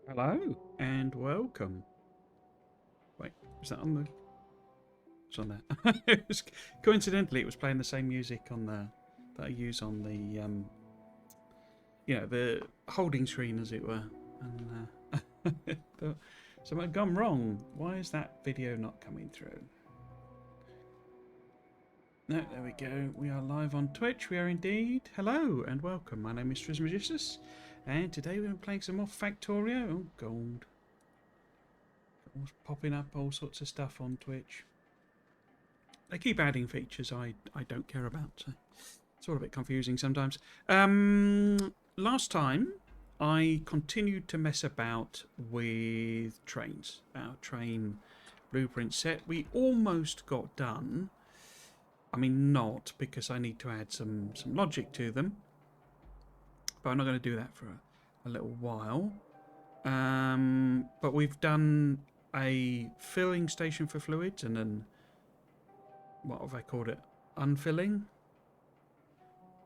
Hello and welcome. Wait, was that on the? It's on there. Coincidentally, it was playing the same music on the that I use on the the holding screen, as it were. And thought, something had gone wrong. Why is that video not coming through? No, there we go. We are live on Twitch. We are indeed. Hello and welcome. My name is Trismegistus, and today we're playing some more Factorio. Oh, gold. Popping up all sorts of stuff on Twitch. They keep adding features I don't care about, so it's all a bit confusing sometimes. Last time I continued to mess about with trains, our train blueprint set. We almost got done. I mean, not, because I need to add some logic to them, but I'm not going to do that for a little while. But we've done a filling station for fluids, and then what have I called it? Unfilling?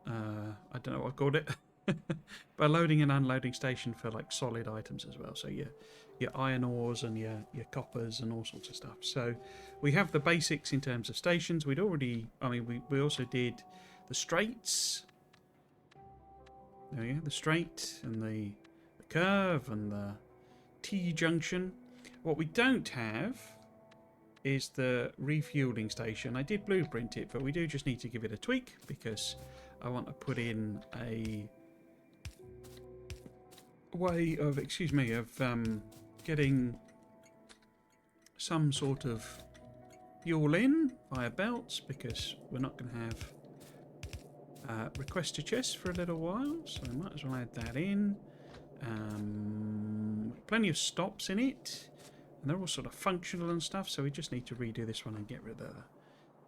I don't know what I called it. But loading and unloading station for like solid items as well. So your iron ores and your coppers and all sorts of stuff. So we have the basics in terms of stations. We'd already, I mean, we also did the straights. There we go, the straight and the curve and the T-junction. What we don't have is the refueling station. I did blueprint it, but we do just need to give it a tweak because I want to put in a way of, getting some sort of fuel in via belts, because we're not going to have request to chest for a little while, so I might as well add that in. Plenty of stops in it, and they're all sort of functional and stuff, so we just need to redo this one and get rid of the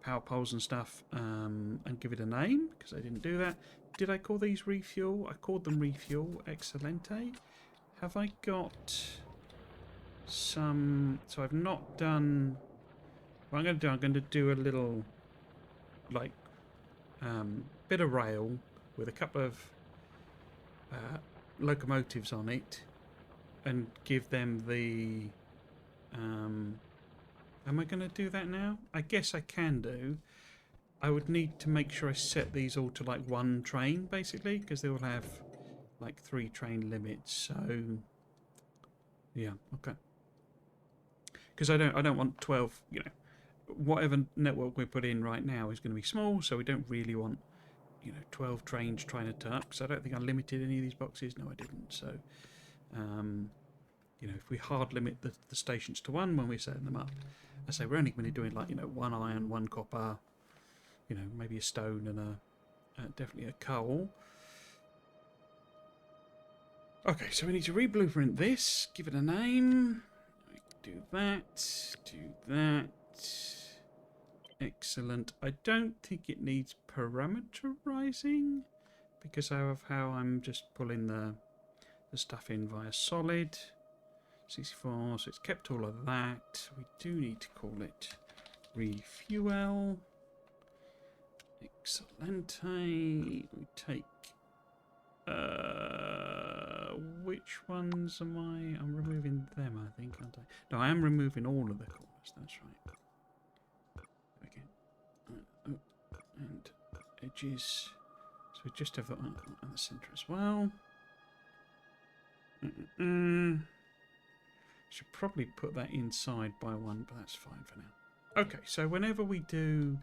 power poles and stuff, and give it a name, because I didn't do that. Did I call these refuel? I called them refuel. Excelente. Have I got some... So I've not done... What I'm going to do a little, like, bit of rail with a couple of locomotives on it, and give them the... am I going to do that now? I guess I can do. I would need to make sure I set these all to like one train, basically, because they will have like 3 train limits. So yeah, okay. Because I don't want 12. You know, whatever network we put in right now is going to be small, so we don't really want 12 trains trying to turn up. Because I don't think I limited any of these boxes. No, I didn't. So if we hard limit the stations to 1 when we're setting them up, I say we're only going to be doing like 1 iron, 1 copper. Maybe a stone and definitely a coal. Okay, so we need to re-blueprint this, give it a name. Do that, do that. Excellent. I don't think it needs parameterizing because of how I'm just pulling the stuff in via solid. 64, so it's kept all of that. We do need to call it refuel. Excelente. We take which ones am I? I'm removing them, I think, aren't I? No, I am removing all of the corners, that's right. Okay. And edges. So we just have that on the centre as well. Should probably put that inside by 1, but that's fine for now. Okay, so whenever we do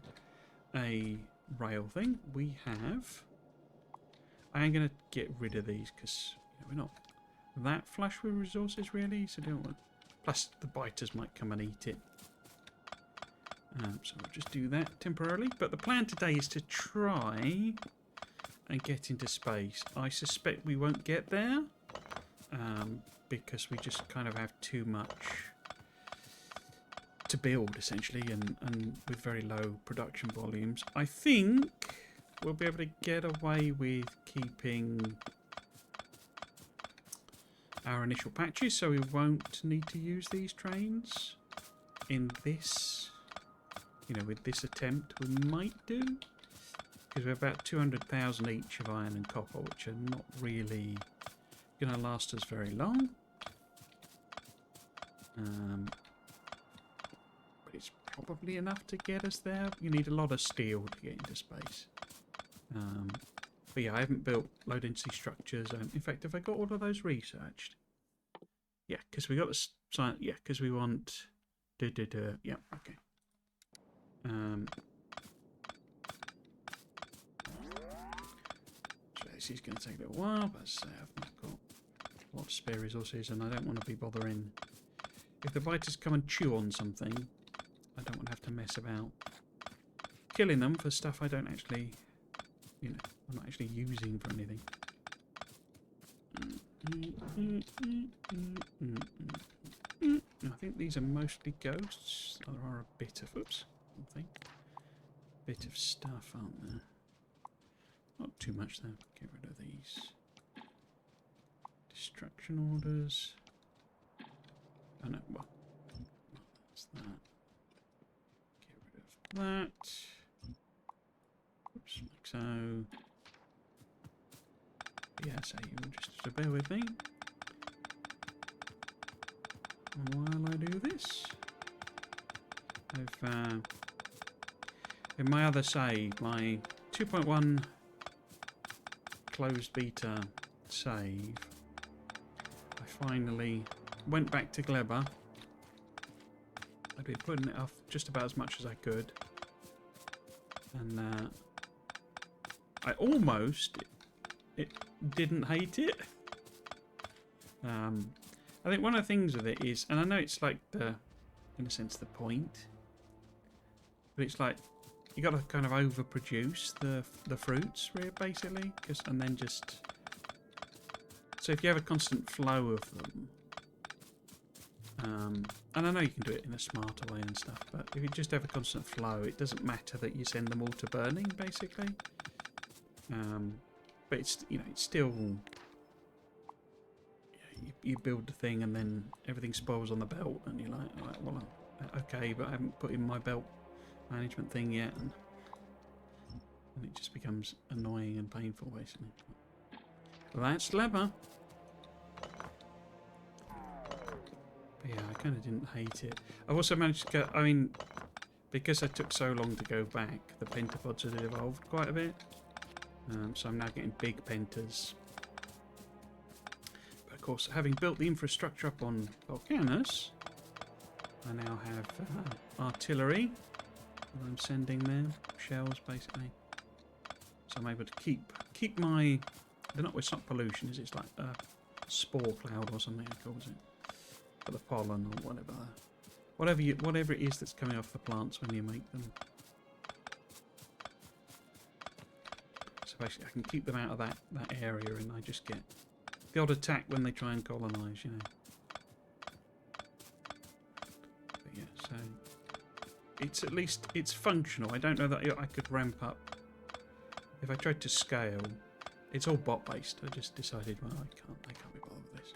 a rail thing, we have... I am going to get rid of these because we're not that flush with resources really, so don't want... Plus the biters might come and eat it. So we'll just do that temporarily. But the plan today is to try and get into space. I suspect we won't get there because we just kind of have too much to build essentially, and with very low production volumes. I think we'll be able to get away with keeping our initial patches, so we won't need to use these trains in this, with this attempt. We might do, because we're about 200,000 each of iron and copper, which are not really going to last us very long. But it's probably enough to get us there. You need a lot of steel to get into space. But yeah, I haven't built low density structures. In fact, have I got all of those researched? Yeah, because we got the science. Yeah, because we want. Yeah, okay. So this is going to take a little while, but as I say, I've not got a lot of spare resources, and I don't want to be bothering. If the biters come and chew on something, I don't want to have to mess about killing them for stuff I don't actually, you know, I'm not actually using for anything. I think these are mostly ghosts. There are a bit of, oops, I think, bit of stuff, aren't there? Not too much though. Get rid of these. Destruction orders. Oh no, well, that's that. Get rid of that. Oops, like so. Yeah, so you will just bear with me while I do this. I've in my other save, my 2.1 closed beta save, I finally went back to Gleba. I'd been putting it off just about as much as I could, and I almost didn't hate it. I think one of the things with it is, and I know it's like in a sense, the point, but it's like you got to kind of overproduce the fruits, really, basically, and then just so if you have a constant flow of them, and I know you can do it in a smarter way and stuff, but if you just have a constant flow, it doesn't matter that you send them all to burning, basically. But it's, you know, it's still, you build the thing and then everything spoils on the belt, and you're like well, okay, but I haven't put in my belt management thing yet, and it just becomes annoying and painful, basically. Well, that's clever. But yeah, I kind of didn't hate it. I've also managed to get, I mean, because I took so long to go back, the pentapods had evolved quite a bit. So I'm now getting big pentas. But of course, having built the infrastructure up on Volcanus, I now have artillery that I'm sending there, shells basically. So I'm able to keep my, it's not pollution, is it? It's like a spore cloud or something it calls it, for the pollen or whatever it is that's coming off the plants when you make them. So basically I can keep them out of that area, and I just get the odd attack when they try and colonise, you know. But yeah, so it's at least, it's functional. I don't know that I could ramp up. If I tried to scale, it's all bot based. I just decided, well, I can't be bothered with this.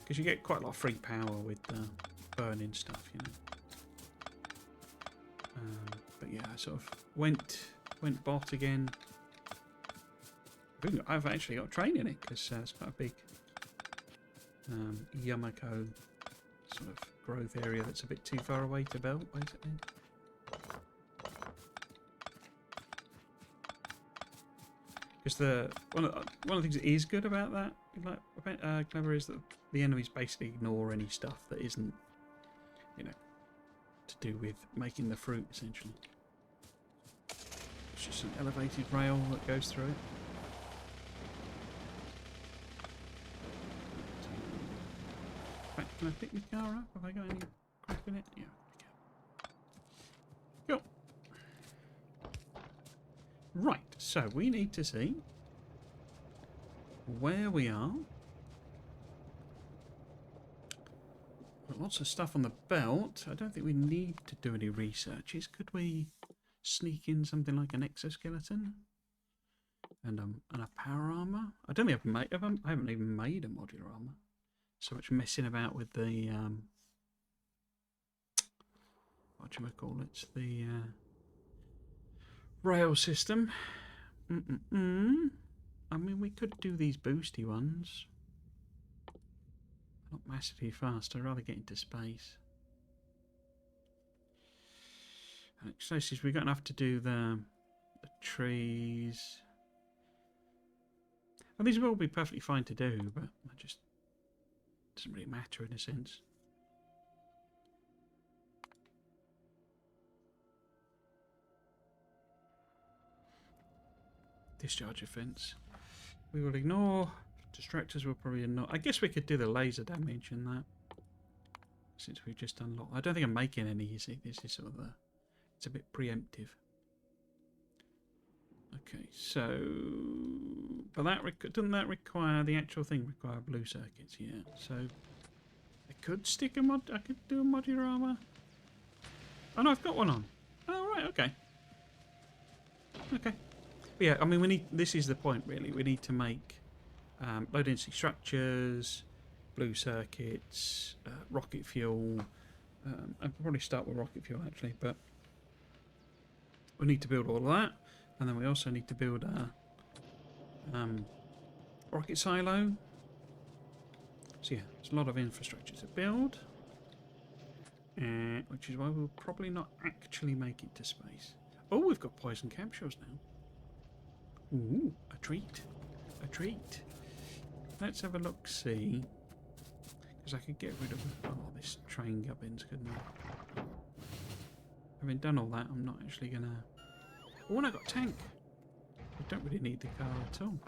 Because you get quite a lot of free power with burning stuff, you know. But yeah, I sort of went bot again. I've actually got train in it because it's quite a big Yamako sort of growth area that's a bit too far away to build, basically. Because one of the things that is good about that, like Clever, is that the enemies basically ignore any stuff that isn't, you know, to do with making the fruit, essentially. It's just an elevated rail that goes through it. Right, can I pick my car up? Have I got any crap in it? Yeah, okay. Cool. Right, so we need to see where we are. Got lots of stuff on the belt. I don't think we need to do any researches. Could we sneak in something like an exoskeleton and a power armor? I don't think I haven't even made a modular armor. So much messing about with the the rail system. I mean, we could do these boosty ones. Not massively fast. I'd rather get into space. And explosives, we're going to have to do the trees. And these will all be perfectly fine to do, but it just doesn't really matter in a sense. Discharge offence. We will ignore. Distractors will probably not. I guess we could do the laser damage and that. Since we've just unlocked. I don't think I'm making any, you see. This is sort of a... It's a bit preemptive. Okay, so... But that doesn't that require... The actual thing require blue circuits? Yeah, so... I could stick a mod... I could do a modular armor. Oh no, I've got one on. Oh right, okay. Okay. But yeah, I mean, we need... This is the point, really. We need to make low density structures, blue circuits, rocket fuel. I'll probably start with rocket fuel, actually, but... We need to build all of that. And then we also need to build a rocket silo. So yeah, there's a lot of infrastructure to build. Which is why we'll probably not actually make it to space. Oh, we've got poison capsules now. Ooh, a treat. A treat. Let's have a look-see. Because I could get rid of this train gubbins, couldn't I? Having done all that, I'm not actually going to... Oh, and I got a tank. I don't really need the car at all.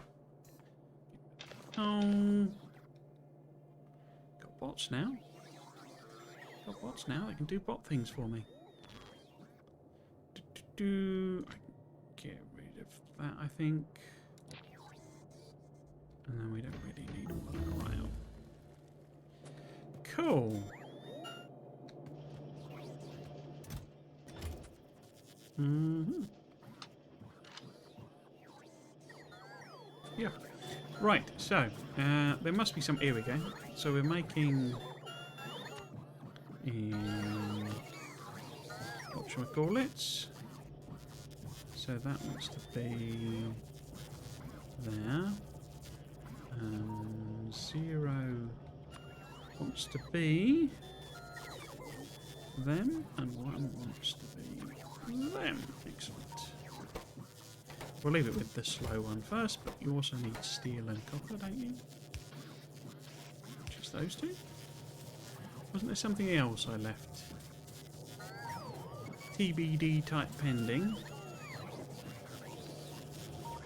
Oh. Got bots now. Got bots now. They can do bot things for me. I can get rid of that, I think. And then we don't really need all of that rail. Cool. Mm-hmm. Yeah. Right, so, there must be some... Here we go. So we're making... whatchamacallits. So that wants to be... there. 0 wants to be... them. And 1 wants to be... them. Excellent. We'll leave it with the slow one first, but you also need steel and copper, don't you? Just those two? Wasn't there something else I left? TBD type pending.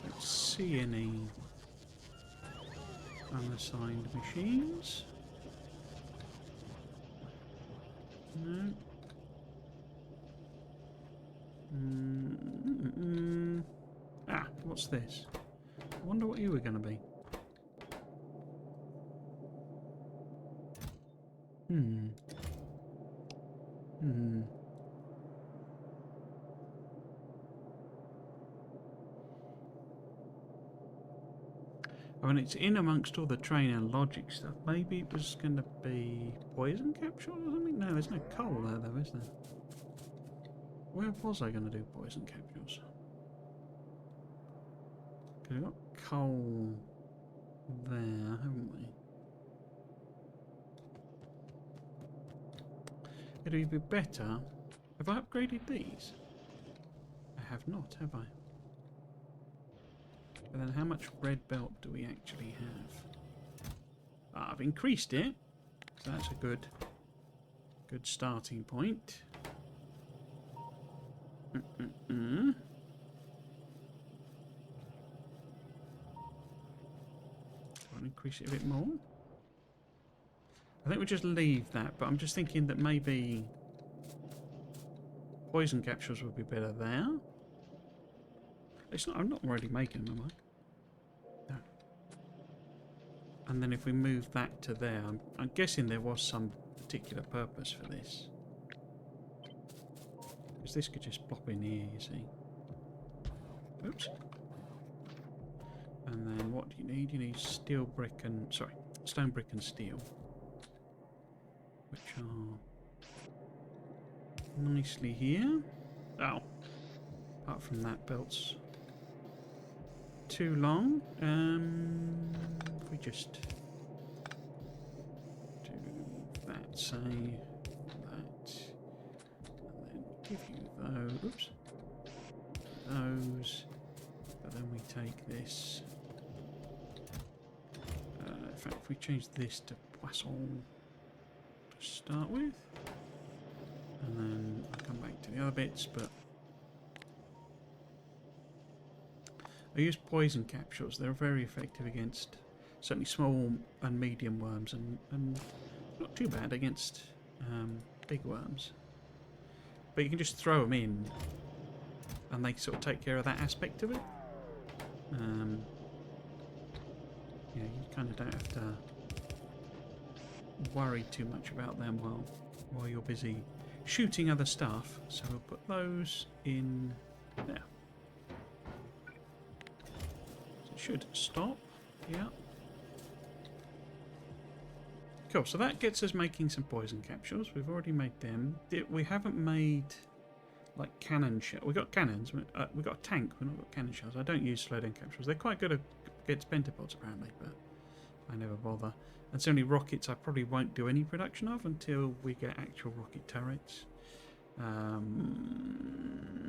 Don't see any unassigned machines. No. Ah, what's this? I wonder what you were going to be. I mean, it's in amongst all the train and logic stuff. Maybe it was going to be poison capsule or something? No, there's no coal there, though, is there? Where was I going to do poison capsules? Because we've got coal there, haven't we? It'd be better. Have I upgraded these? I have not, have I? But then how much red belt do we actually have? Ah, I've increased it. So that's a good starting point. Want to increase it a bit more? I think we'll just leave that, but I'm just thinking that maybe poison capsules would be better there. It's not. I'm not already making them, am I? No. And then if we move that to there, I'm guessing there was some particular purpose for this. Because this could just plop in here, you see. Oops. And then what do you need? You need steel brick and... Sorry, stone brick and steel. Which are nicely here. Oh. Apart from that, belt's too long. If we just do let's say that, and then give you those. Oops. Those. But then we take this. In fact, if we change this to Poisson to start with, and then I'll come back to the other bits, but I use poison capsules. They're very effective against certainly small and medium worms, and not too bad against big worms. But you can just throw them in, and they sort of take care of that aspect of it. You kind of don't have to worry too much about them while you're busy shooting other stuff. So we'll put those in there. So it should stop. Yeah. Cool. So that gets us making some poison capsules. We've already made them. We haven't made like cannon shell. We got cannons. We got a tank. We've not got cannon shells. I don't use slowdown capsules. They're quite good against pentapods apparently, but I never bother. And certainly rockets I probably won't do any production of until we get actual rocket turrets.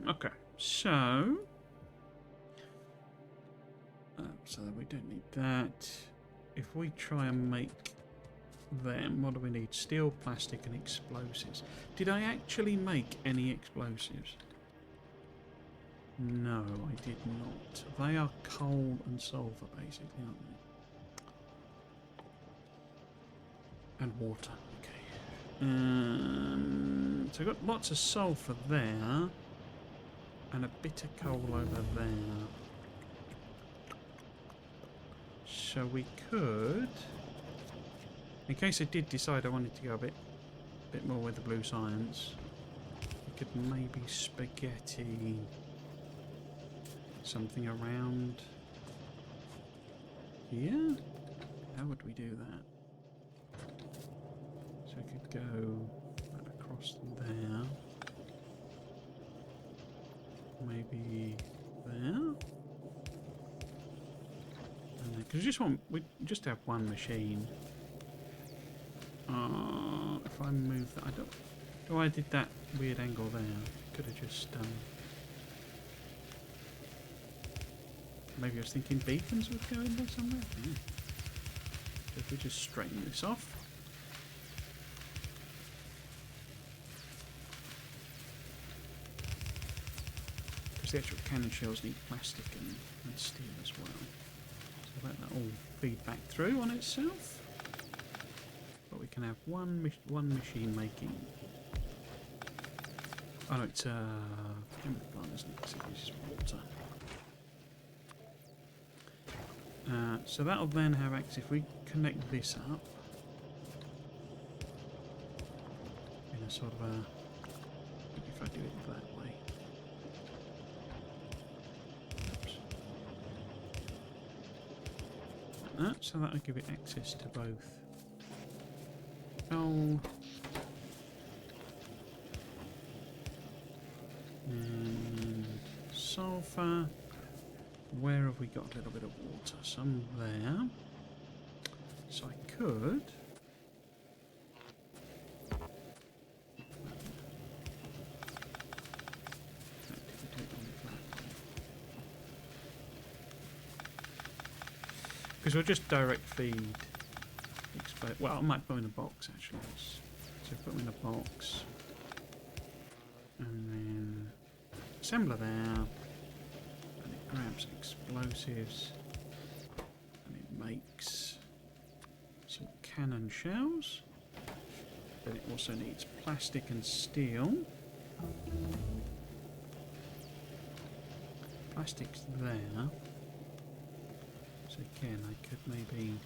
Okay, so that we don't need that. If we try and make them, what do we need? Steel, plastic and explosives. Did I actually make any explosives? No, I did not. They are coal and sulfur basically, aren't they? And water, okay. So I've got lots of sulfur there, and a bit of coal over there. So we could, in case I did decide I wanted to go a bit more with the blue science, we could maybe spaghetti something around here. How would we do that? So we could go across there, maybe there, and then because we just have one machine. If I move that, I don't. Oh, I did that weird angle there. Could have just maybe I was thinking beacons would go in there somewhere. Yeah. So if we just straighten this off. The actual cannon shells need plastic and steel as well. So let that all feed back through on itself. But we can have one machine making. Oh no, it's a chemical plant, isn't it? So it uses water. So that'll then have access. If we connect this up in a sort of a, if I do it that way. So that'll give it access to both coal and sulfur. Where have we got a little bit of water? Some there. So I could because we'll just direct feed. Well, I might put them in a box actually. So put them in a box, and then assembler there, and it grabs explosives, and it makes some cannon shells. But it also needs plastic and steel. Plastic's there. So again, I could maybe...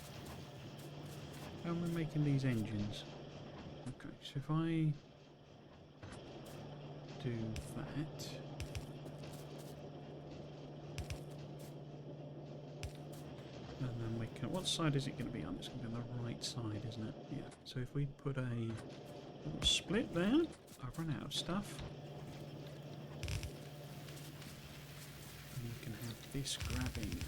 How am I making these engines? Okay, so if I do that... And then we can... What side is it going to be on? It's going to be on the right side, isn't it? Yeah. So if we put a little split there... I've run out of stuff. And you can have this grabbing...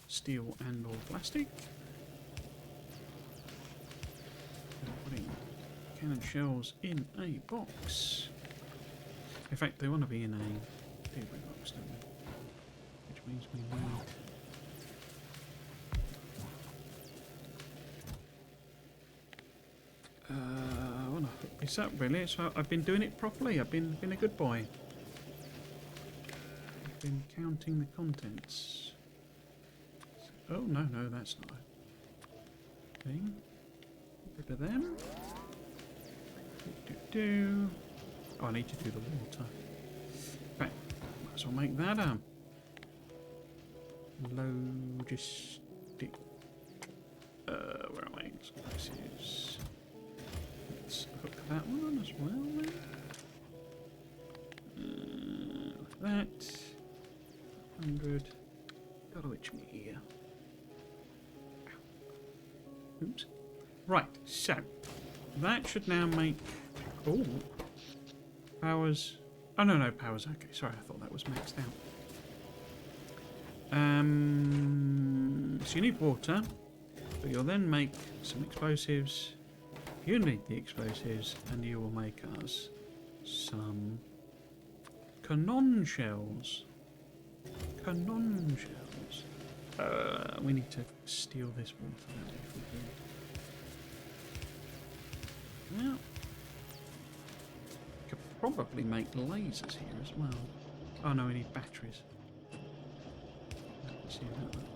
steel and or plastic. cannon shells in a box. In fact, they want to be in a delivery box, don't they? Which means we need... I want to hook this up, really. So I've been doing it properly. I've been a good boy. I've been counting the contents. Oh, no, that's not a thing. Get rid of them. Oh, I need to do the water. Right, might as well make that up. Logistic. Where am I? Explosives. Let's hook that one as well then. That. 100. Gotta itch me here. Oops. Right, so that should now make... Oh, powers... Oh, no, powers. Okay, sorry, I thought that was maxed out. So you need water, but you'll then make some explosives. You need the explosives, and you will make us some cannon shells. Cannon shells. We need to steal this water out if we can. Now, could probably make lasers here as well. Oh no, we need batteries. Let's see about that.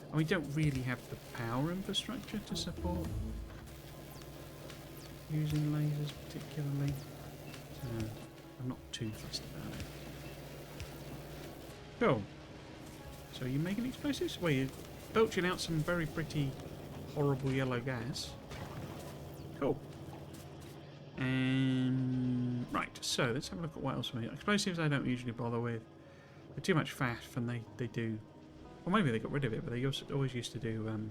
And we don't really have the power infrastructure to support using lasers particularly. So I'm not too fussed about it. Cool. So are you making explosives? Well, you're belching out some very pretty, horrible yellow gas. Cool. And right, so let's have a look at what else we need. Explosives I don't usually bother with. They're too much faff, and they do... Well, maybe they got rid of it, but they always used to do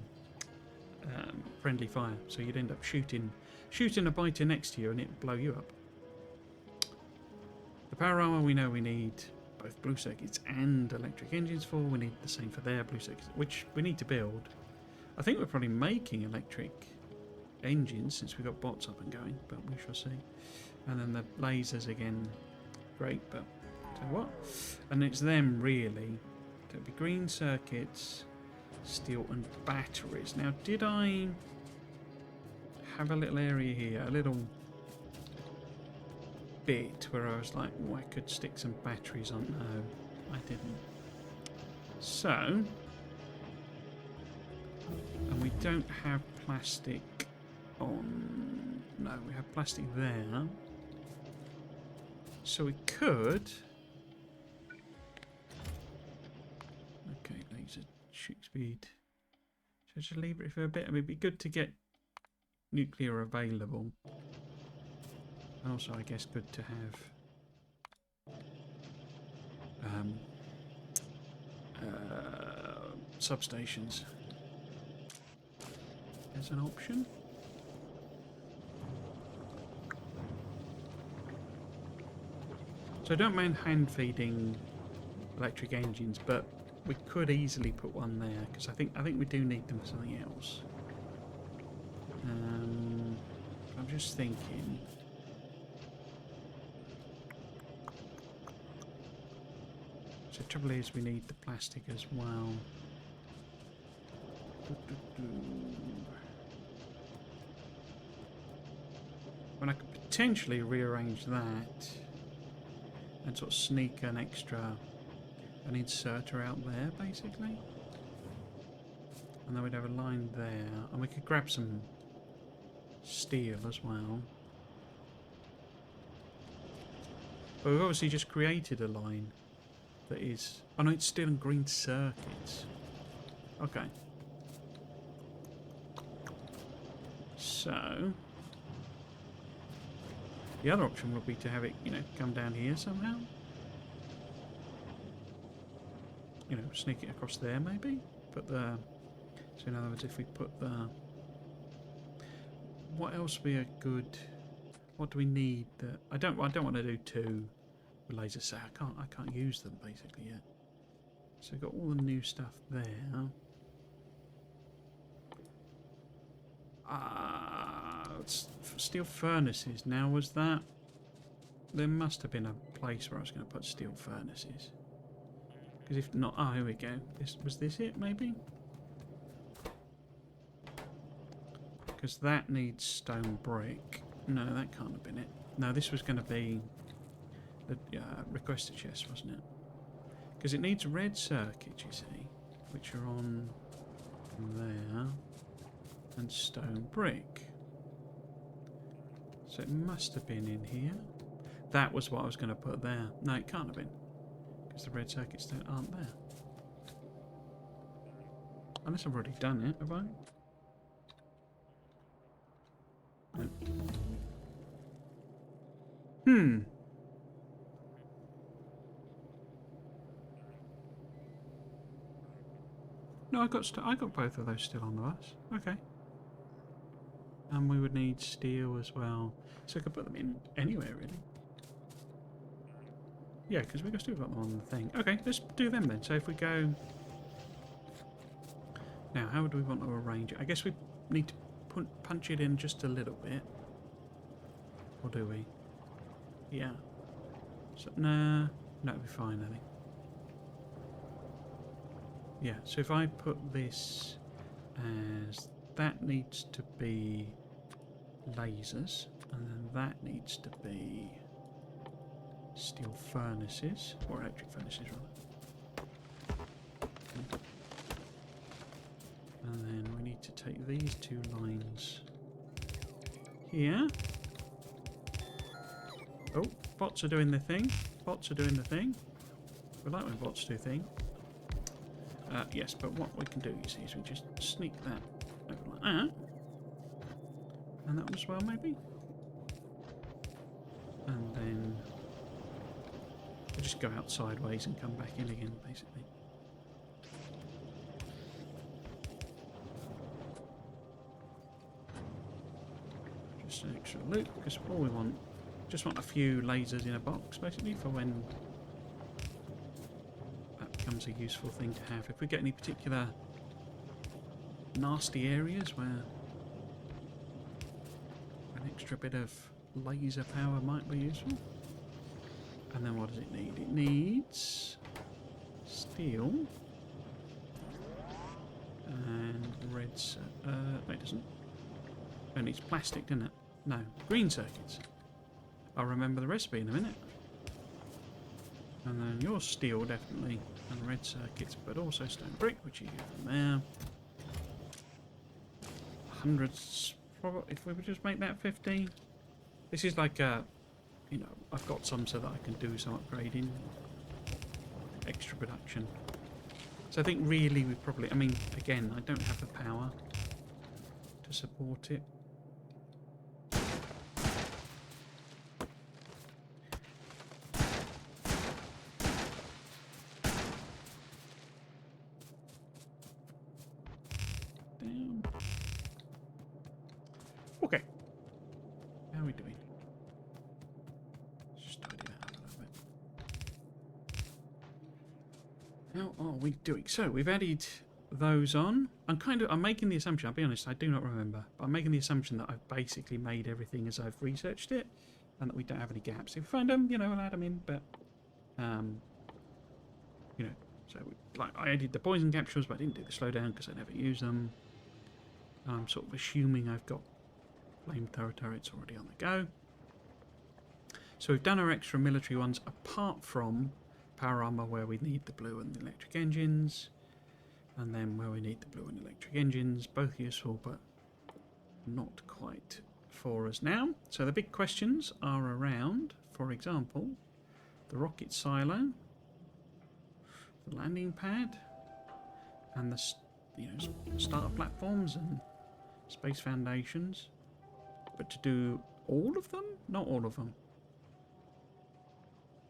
friendly fire. So you'd end up shooting a biter next to you, and it'd blow you up. The power armor we know we need both blue circuits and electric engines for. We need the same for their blue circuits, which we need to build. I think we're probably making electric engines since we've got bots up and going, but we shall see. And then the lasers again, great, but so what? And it's them really. It'll be green circuits, steel and batteries. Now, did I have a little area here, a little bit where I was like, oh, I could stick some batteries on? No, I didn't. So, and we don't have plastic on... No, we have plastic there. So we could... Okay, laser shoot speed. Should I just leave it for a bit? I mean, it'd be good to get nuclear available. And also, I guess, good to have substations as an option. So I don't mind hand feeding electric engines, but we could easily put one there because I think we do need them for something else. I'm just thinking. So the trouble is we need the plastic as well. When I could potentially rearrange that and sort of sneak an inserter out there, basically. And then we'd have a line there, and we could grab some steel as well. But we've obviously just created a line that is... Oh no, it's steel and green circuits. Okay. So... the other option would be to have it, come down here somehow. Sneak it across there maybe. Put the... So in other words, if we put the... What else would be a good... What do we need that... I don't want to do two with lasers, so I can't use them basically yet. So we've got all the new stuff there. put steel furnaces. Now, was that... There must have been a place where I was going to put steel furnaces. Because if not... Oh, here we go. Was this it, maybe? Because that needs stone brick. No, that can't have been it. No, this was going to be the requester chest, wasn't it? Because it needs red circuits, you see, which are on there, and stone brick. So it must have been in here. That was what I was going to put there. No, it can't have been, because the red circuits aren't there. Unless I've already done it, have I? No. No, I got both of those still on the bus. Okay. And we would need steel as well. So I could put them in anywhere, really. Yeah, because we've still got them on the thing. Okay, let's do them then. So if we go... Now, how would we want to arrange it? I guess we need to punch it in just a little bit. Or do we? Yeah. So, nah, that'll be fine, I think. Yeah, so if I put this as... That needs to be lasers, and then that needs to be steel furnaces, or electric furnaces rather. And then we need to take these two lines here. Oh, bots are doing the thing. Bots are doing the thing. We like when bots do things. Yes, but what we can do, you see, is we just sneak that over like that. And that one as well, maybe? And then we'll just go out sideways and come back in again, basically. Just an extra loop, because all we want, just want a few lasers in a box, basically, for when that becomes a useful thing to have. If we get any particular nasty areas where an extra bit of laser power might be useful. And then what does it need? It needs steel and red. Wait, it doesn't. It needs plastic, doesn't it? No, green circuits. I'll remember the recipe in a minute. And then your steel definitely, and red circuits, but also stone brick, which you get from there. Hundreds. If we would just make that 15. This is like a, you know, I've got some so that I can do some upgrading, extra production. So I think really we probably, I mean, again, I don't have the power to support it. Down. Okay. How are we doing? Let's just tidy that up a little bit. How are we doing? So we've added those on. I'm making the assumption, I'll be honest, I do not remember, but I'm making the assumption that I've basically made everything as I've researched it, and that we don't have any gaps. If we find them, you know, we'll add them in, but you know, so like I added the poison capsules, but I didn't do the slowdown because I never use them. I'm sort of assuming I've got flamethrower turrets already on the go. So we've done our extra military ones, apart from power armor where we need the blue and the electric engines, and then where we need the blue and electric engines, both useful but not quite for us now. So the big questions are around, for example, the rocket silo, the landing pad, and the starter platforms and space foundations. But to do all of them? Not all of them.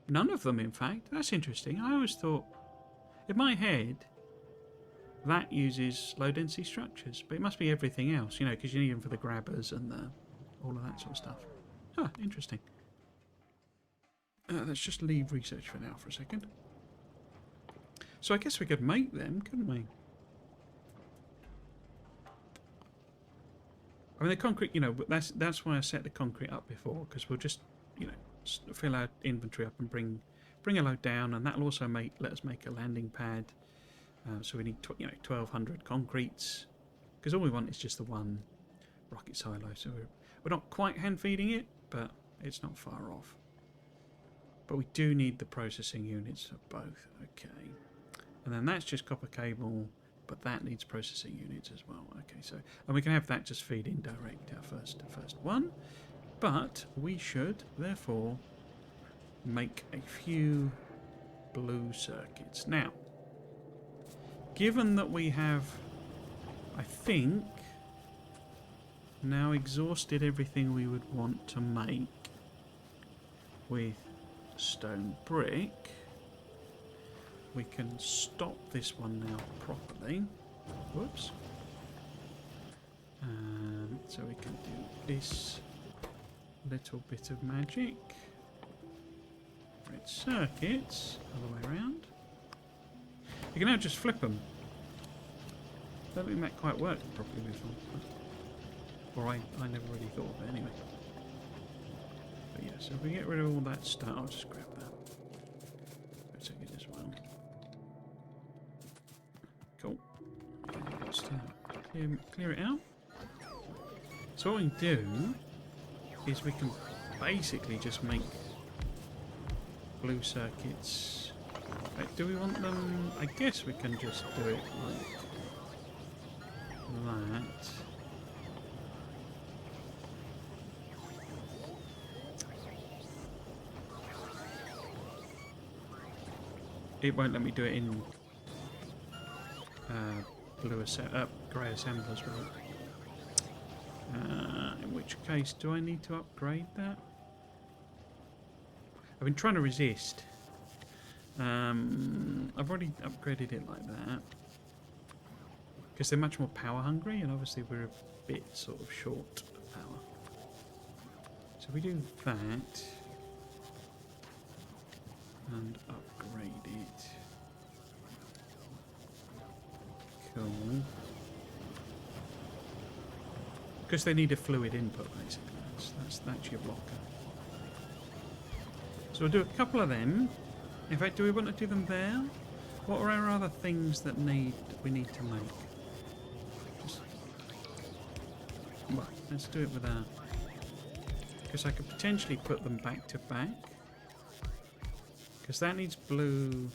None of them, in fact. That's interesting. I always thought, in my head, that uses low density structures, but it must be everything else, you know, because you need them for the grabbers and all of that sort of stuff. Huh, interesting. Let's just leave research for now for a second. So I guess we could make them, couldn't we? mean, the concrete, you know, that's why I set the concrete up before, because we'll just, you know, fill our inventory up and bring a load down, and that'll also let us make a landing pad. So we need 1,200 concretes, because all we want is just the one rocket silo. So we're not quite hand feeding it, but it's not far off. But we do need the processing units of both. Okay, and then that's just copper cable, but that needs processing units as well. Okay, so and we can have that just feed in direct our first one, but we should therefore make a few blue circuits now. Given that we have, I think, now exhausted everything we would want to make with stone brick, we can stop this one now properly. Whoops. So we can do this little bit of magic. Red circuits all the way around. You can now just flip them. I don't think that quite worked properly before. Or I never really thought of it anyway. But yeah, so if we get rid of all that stuff, I'll just grab that. Red circuit as well. Cool. Just clear it out. So what we can do is we can basically just make blue circuits. Right, do we want them? I guess we can just do it like that. It won't let me do it in grey assemblers, will it? In which case, do I need to upgrade that? I've been trying to resist. I've already upgraded it like that because they're much more power hungry, and obviously we're a bit sort of short of power. So we do that and upgrade it. Cool. Because they need a fluid input, basically. That's your blocker. So we'll do a couple of them. In fact, do we want to do them there? What are our other things that we need to make? Right, let's do it with our... Because I could potentially put them back to back. Because that needs blue...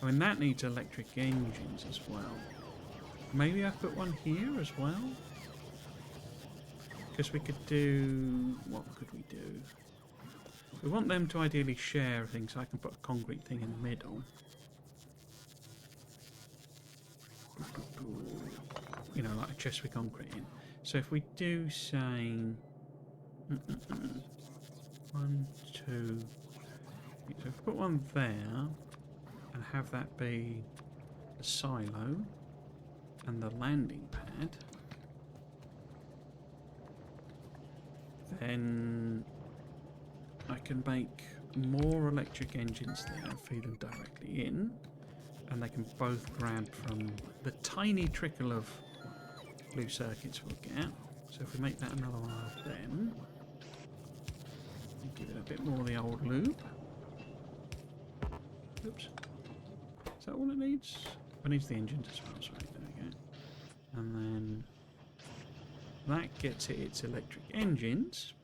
I mean, that needs electric engines as well. Maybe I put one here as well? Because we could do... What could we do? We want them to ideally share things, so I can put a concrete thing in the middle. You know, like a chest with concrete in. So if we do say... 1, 2... So if we put one there, and have that be the silo, and the landing pad, then I can make more electric engines there and feed them directly in, and they can both grab from the tiny trickle of blue circuits we'll get. So if we make that another one of them, give it a bit more of the old loop. Oops. Is that all it needs? It needs the engines as well, sorry, there we go. And then that gets it its electric engines.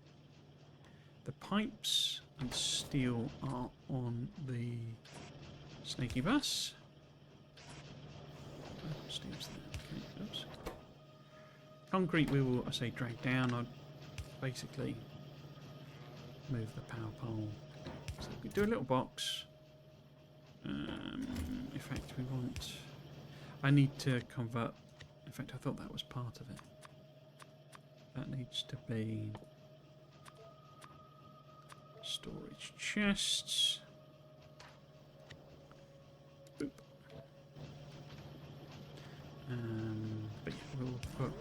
The pipes and steel are on the snaky bus. Oh, steel's there. Okay, oops. Concrete we will, I say, drag down. I'll basically move the power pole. So we do a little box. In fact, we want... I need to convert... In fact, I thought that was part of it. That needs to be... storage chests. Boop. But yeah, we'll put...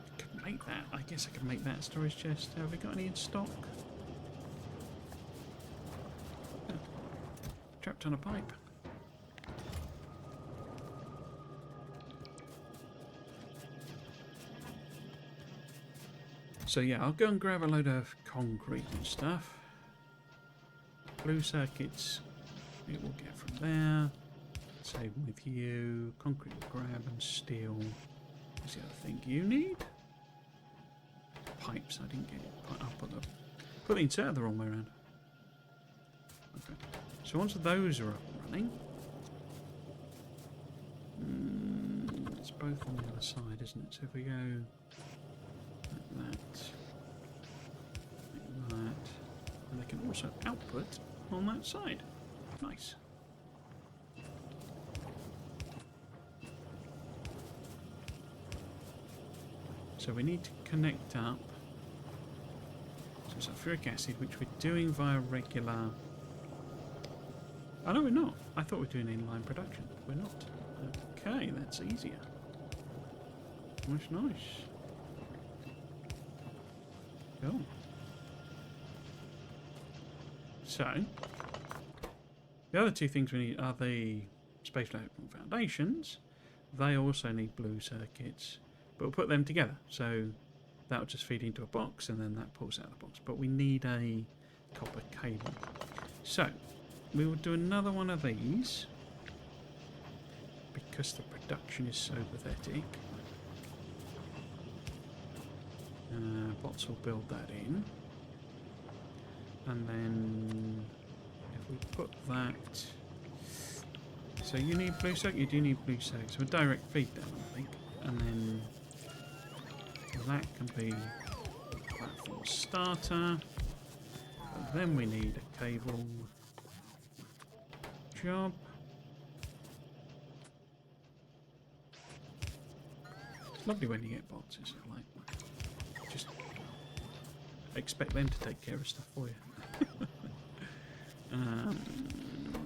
I could make that. I guess I could make that storage chest. Have we got any in stock? Oh. Trapped on a pipe. So yeah, I'll go and grab a load of concrete and stuff. Blue circuits, it will get from there. Same with you. Concrete will grab, and steel. What's the other thing you need? Pipes. I didn't get it. I'll put the inserter the wrong way around. Okay. So once those are up and running, it's both on the other side, isn't it? So if we go like that, and they can also output on that side. Nice. So we need to connect up some sulfuric acid, which we're doing via regular. Oh no, we're not. I thought we were doing inline production. We're not. Okay, that's easier. Nice. Cool. So, the other two things we need are the space electrical foundations. They also need blue circuits, but we'll put them together. So that'll just feed into a box, and then that pulls out the box. But we need a copper cable. So we will do another one of these because the production is so pathetic. Bots will build that in, and then if we put that, so you need blue circuit, you do need blue circuit, so a direct feed down, I think, and then that can be a platform starter, and then we need a cable job. It's lovely when you get bots, isn't it? Like, just expect them to take care of stuff for you.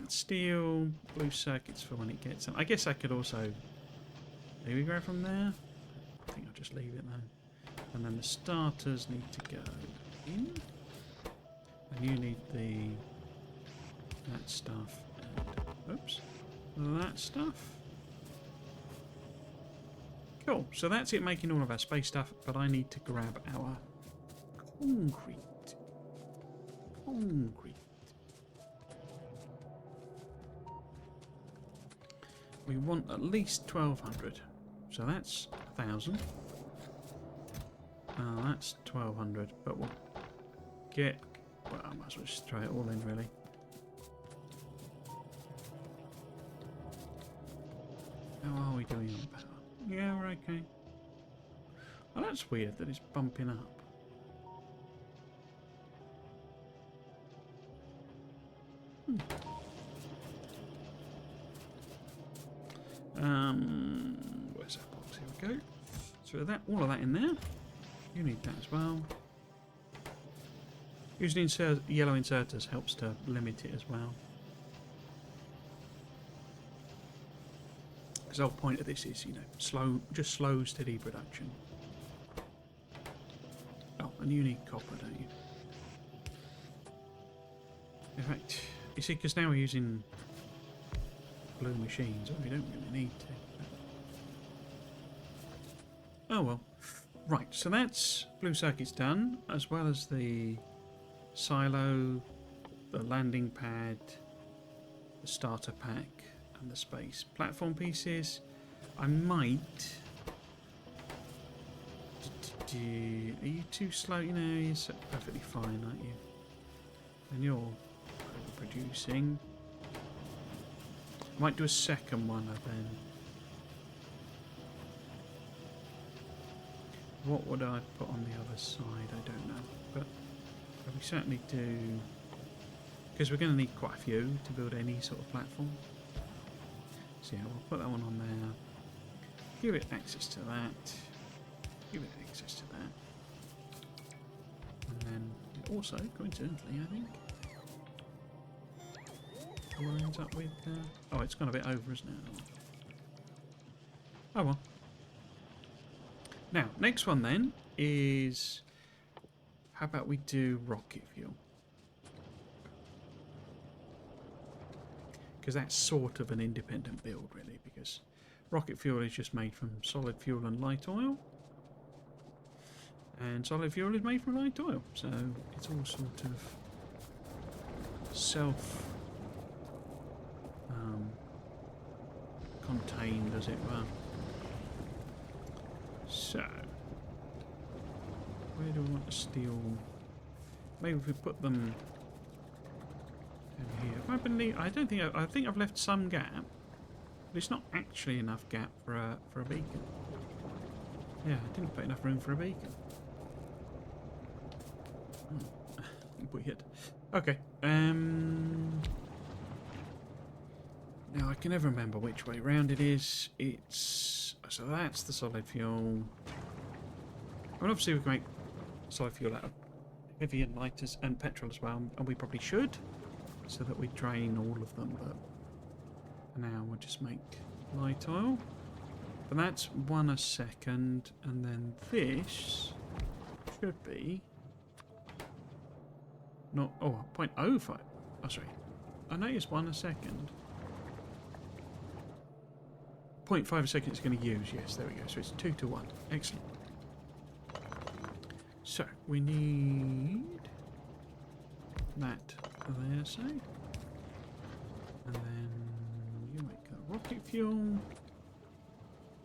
Steel, blue circuits for when it gets them. I guess I could also. Here we go from there. I think I'll just leave it though. And then the starters need to go in. And you need that stuff. And, oops. That stuff. Cool. So that's it making all of our space stuff, but I need to grab our concrete. We want at least 1,200. So that's 1,000. That's 1,200, but we'll get. Well, I might as well just throw it all in, really. How are we doing on power? Yeah, we're okay. Oh, that's weird that it's bumping up. Where's that box? Here we go. So that, all of that in there. You need that as well. Using yellow inserters helps to limit it as well. Because the whole point of this is, you know, slow, steady production. Oh, and you need copper, don't you? In fact, you see, because now we're using blue machines, we don't really need to. Oh well. Right, so that's blue circuits done, as well as the silo, the landing pad, the starter pack, and the space platform pieces. I might. Are you too slow? You know, you're perfectly fine, aren't you? And you're overproducing. I might do a second one then. What would I put on the other side? I don't know. But we certainly do. Because we're going to need quite a few to build any sort of platform. So yeah, we'll put that one on there. Give it access to that. Give it access to that. And then it also, coincidentally, I think, lines up with. Oh, it's gone a bit over, isn't it? Oh well. Now, next one then is, how about we do rocket fuel? Because that's sort of an independent build, really, because rocket fuel is just made from solid fuel and light oil. And solid fuel is made from light oil, so it's all sort of contained, as it were. So, where do I want to steal? Maybe if we put them down here. I don't think I think I've left some gap, but it's not actually enough gap for a beacon. Yeah, I didn't put enough room for a beacon. Oh, weird. Okay. Now I can never remember which way round it is. So that's the solid fuel. I mean, obviously we can make solid fuel out of heavy and lighters and petrol as well, and we probably should, so that we drain all of them. But for now we'll just make light oil. But that's 1 a second, and then this should be not 0.05. Oh, sorry. I know it's 1 a second. 0.5 a second it's going to use. Yes, there we go. So it's 2 to 1. Excellent. So we need that there, say, and then you make a rocket fuel,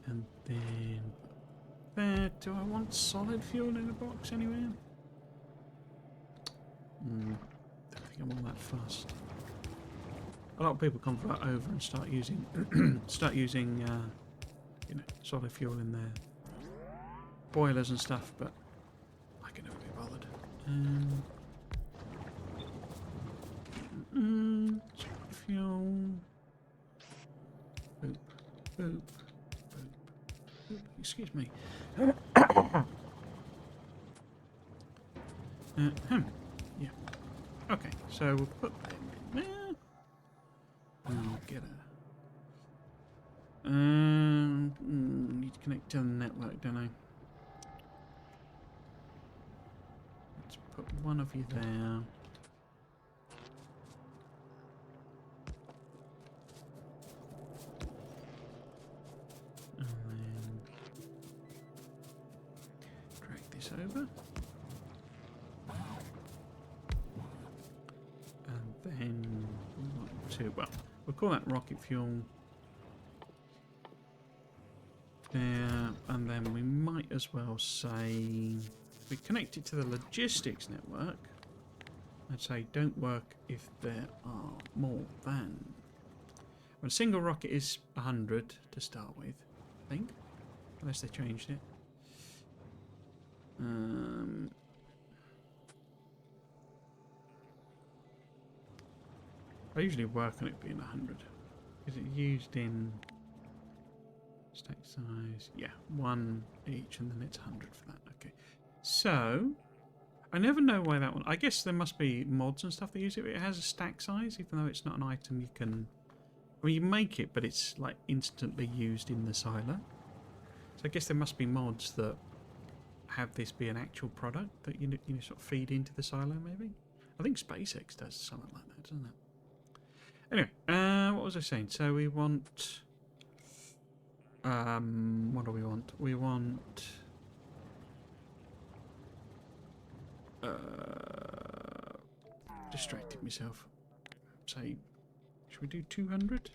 and then there. Do I want solid fuel in a box anywhere? Don't think I'm all that fussed. A lot of people convert over and start using you know, solid fuel in their boilers and stuff, but I can never be bothered. Solid fuel. Boop, boop, boop, boop. Excuse me. Yeah. Okay, so we'll put them in there. I'll get a... need to connect to the network, don't I? Let's put one of you there. And then drag this over. And then we want to, well, we'll call that rocket fuel there, and then we might as well say, if we connect it to the logistics network, I'd say don't work if there are more than, well, a single rocket is 100 to start with, I think, unless they changed it. I usually work on it being 100. Is it used in stack size? Yeah, 1 each, and then it's 100 for that. Okay. So, I never know why that one... I guess there must be mods and stuff that use it. It has a stack size, even though it's not an item you can... Well, you make it, but it's like instantly used in the silo. So I guess there must be mods that have this be an actual product that you sort of feed into the silo, maybe? I think SpaceX does something like that, doesn't it? Anyway, what was I saying? So we want... what do we want? We want... distracted myself. Say, should we do 200?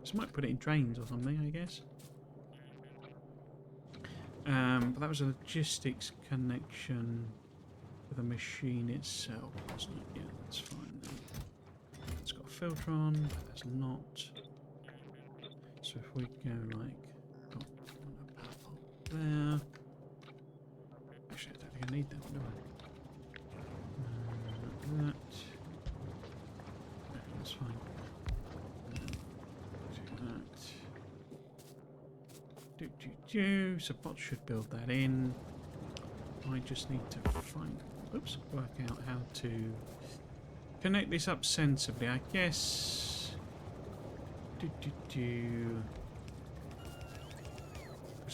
This might put it in trains or something, I guess. But that was a logistics connection with the machine itself, wasn't it? Yeah, that's fine then. It's got a filter on, but there's not. So if we go like, a power pole there. Actually, I don't think I need that, do I? That. Yeah, that's fine. Do that. So bots should build that in. I just need to work out how to connect this up sensibly, I guess. Because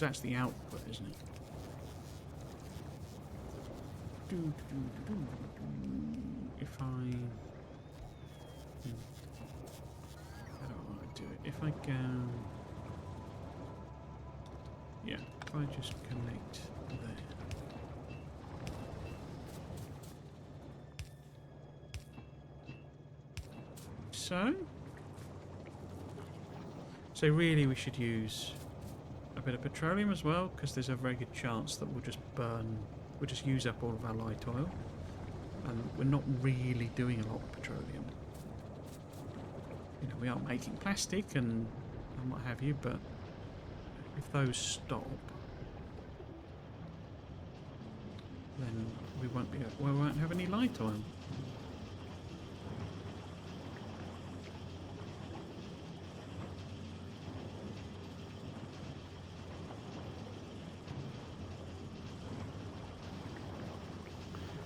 that's the output, isn't it? If I... How do I want to do it? If I go... Yeah, if I just connect there. so. So really we should use a bit of petroleum as well, because there's a very good chance that we'll just use up all of our light oil. And we're not really doing a lot of petroleum. You know, we are making plastic and what have you, but if those stop, then we won't have any light oil.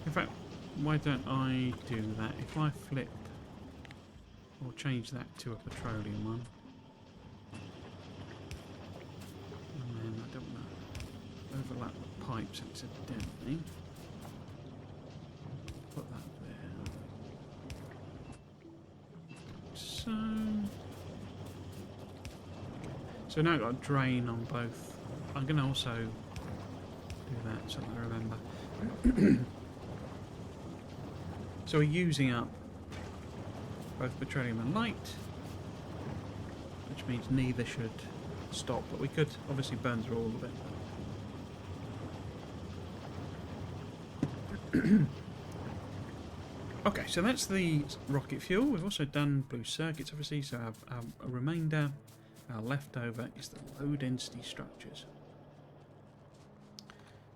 In fact, why don't I do that? If I flip or change that to a petroleum one, and then I don't want to overlap the pipes accidentally. Put that there. So now I've got a drain on both. I'm going to also do that so that I remember. So we're using up both petroleum and light, which means neither should stop, but we could obviously burn through all of it. Okay, so that's the rocket fuel. We've also done blue circuits, obviously, so our remainder, our leftover, is the low density structures.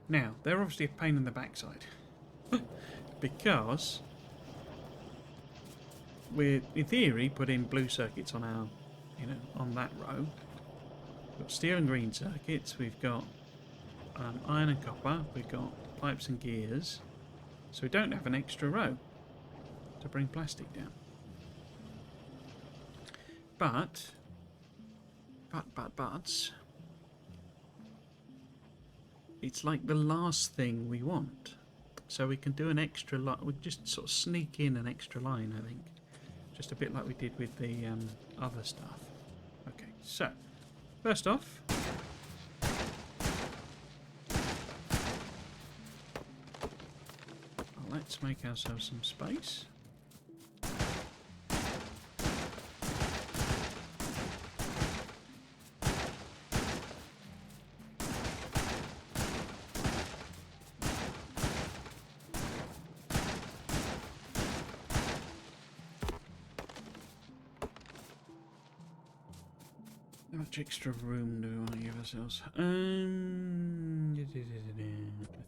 Now, they're obviously a pain in the backside, because we're, in theory, putting blue circuits on our, on that row. We've got steel and green circuits, we've got iron and copper, we've got pipes and gears, so we don't have an extra row to bring plastic down. But, it's like the last thing we want. So we can do an extra line, we just sort of sneak in an extra line, I think. Just a bit like we did with the other stuff. Okay, so, first off, let's make ourselves some space. How much extra room do we want to give ourselves? I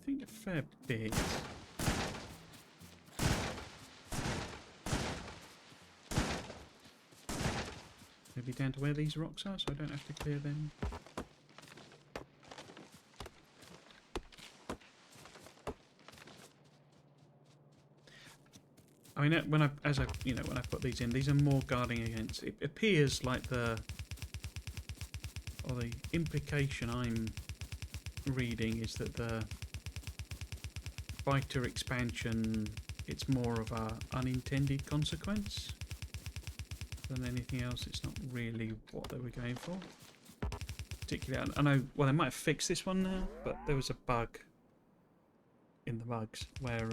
think a fair bit. Maybe down to where these rocks are, so I don't have to clear them. I mean, when I put these in, these are more guarding against. It appears like the implication I'm reading is that the fighter expansion, it's more of a unintended consequence than anything else. It's not really what they were going for. Particularly, I know, well, they might have fixed this one now, but there was a bug in the bugs where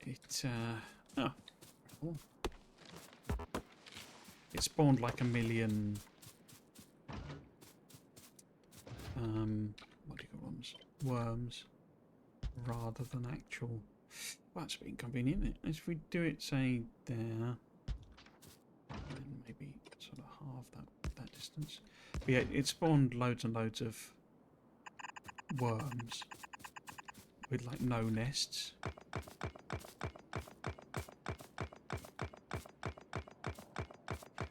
it spawned like a million what do you call them? Worms rather than actual. Well, that's a bit inconvenient, isn't it? If we do it, say, there, then maybe sort of half that distance. But yeah, it spawned loads and loads of worms with like no nests.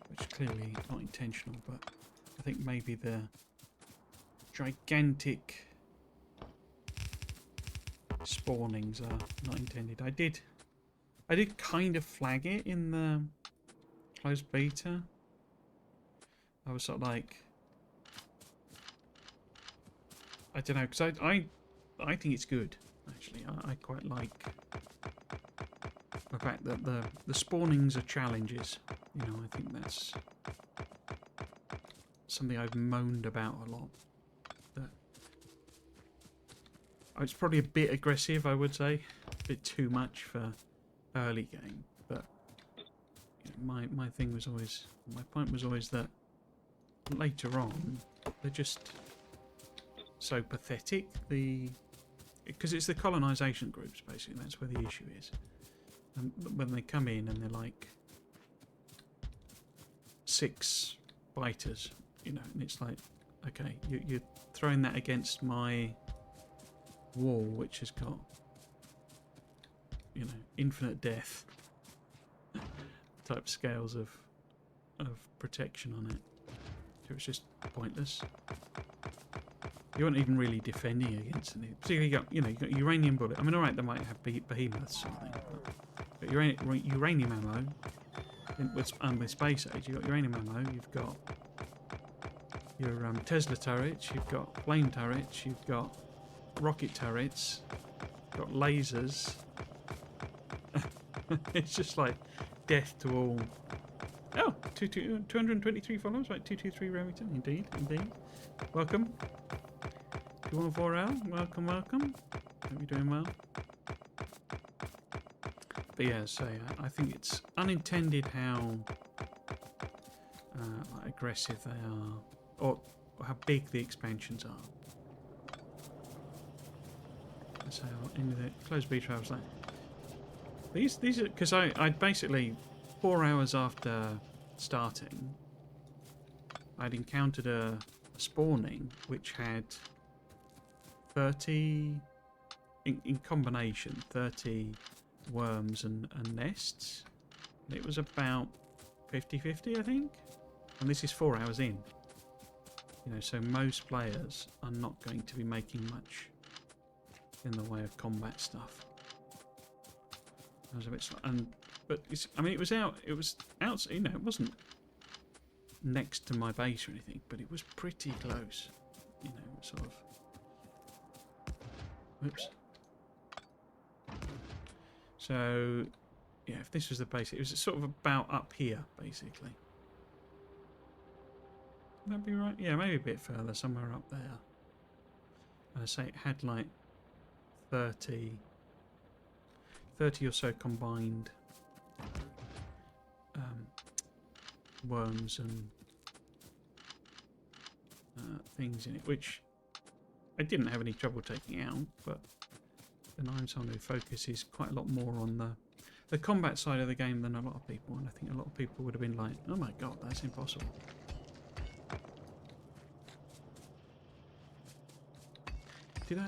Which clearly not intentional, but I think maybe the gigantic spawnings are not intended. I did kind of flag it in the closed beta. I was sort of like, I don't know, because I think it's good, actually. I quite like the fact that the spawnings are challenges. You know, I think that's something I've moaned about a lot. That it's probably a bit aggressive, I would say. A bit too much for early game, but my thing was always, my point was always that later on they're just so pathetic. Because it's the colonisation groups basically. That's where the issue is. And when they come in and they're like 6 biters, you know, and it's like, okay, you're throwing that against my wall, which has got, you know, infinite death type scales of protection on it. So it's just pointless. You aren't even really defending against anything. Particularly, you got uranium bullet. I mean, alright, they might have behemoths or something, but uranium ammo with space age. You've got uranium ammo. You've got your Tesla turrets. You've got flame turrets. You've got rocket turrets. You've got lasers. It's just like death to all. Oh, 223 followers, right? 223 Remington, indeed. Welcome. 214L, welcome. Hope you're doing well. But yeah, so I think it's unintended how aggressive they are, or how big the expansions are. So in the closed beta, I was like, these are, because I basically 4 hours after starting, I'd encountered a spawning which had 30 in combination 30 worms and nests. It was about 50-50, I think, and this is 4 hours in. You know, so most players are not going to be making much in the way of combat stuff. I was a bit but I mean, it was out. You know, it wasn't next to my base or anything, but it was pretty close. You know, sort of. Whoops. So, yeah, if this was the base, it was sort of about up here, basically. Would that be right? Yeah, maybe a bit further, somewhere up there. And I say it had like 30 or so combined worms and things in it, which I didn't have any trouble taking out, but the 9-solid focuses quite a lot more on the combat side of the game than a lot of people, and I think a lot of people would have been like, oh my god, that's impossible.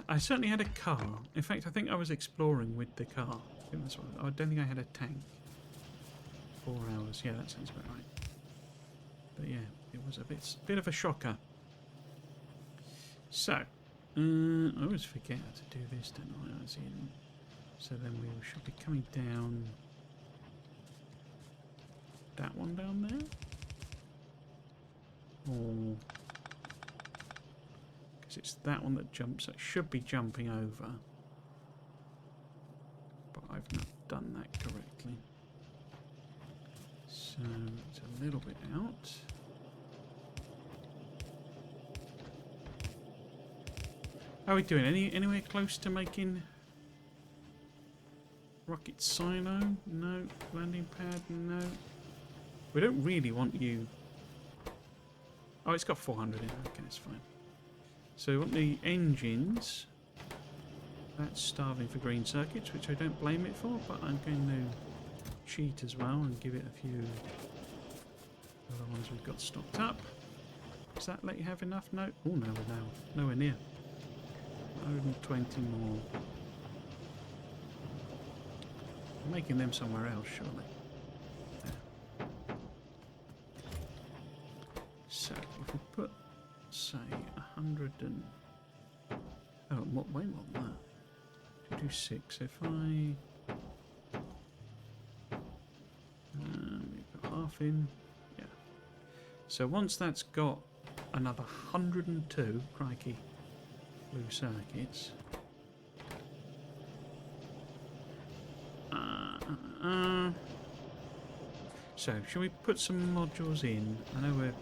I certainly had a car. In fact, I think I was exploring with the car. I think that's what, I don't think I had a tank. 4 hours, yeah, that sounds about right. But yeah, it was a bit of a shocker. So, I always forget how to do this, don't I? As in, so then we should be coming down. That one down there, or because it's that one that jumps. It should be jumping over, but I've not done that correctly. So it's a little bit out. How are we doing? Anywhere close to making rocket silo? No. Landing pad? No. We don't really want you. Oh, it's got 400 in. Okay, it's fine. So we want the engines. That's starving for green circuits, which I don't blame it for, but I'm going to cheat as well and give it a few other ones we've got stocked up. Does that let you have enough? No. Oh no, we're now nowhere near. 120 more. I'm making them somewhere else, surely. There. So if we put, say, 100 and way more than that. 226. If we put half in, yeah. So once that's got another 102, crikey, blue circuits. So, shall we put some modules in? I know we're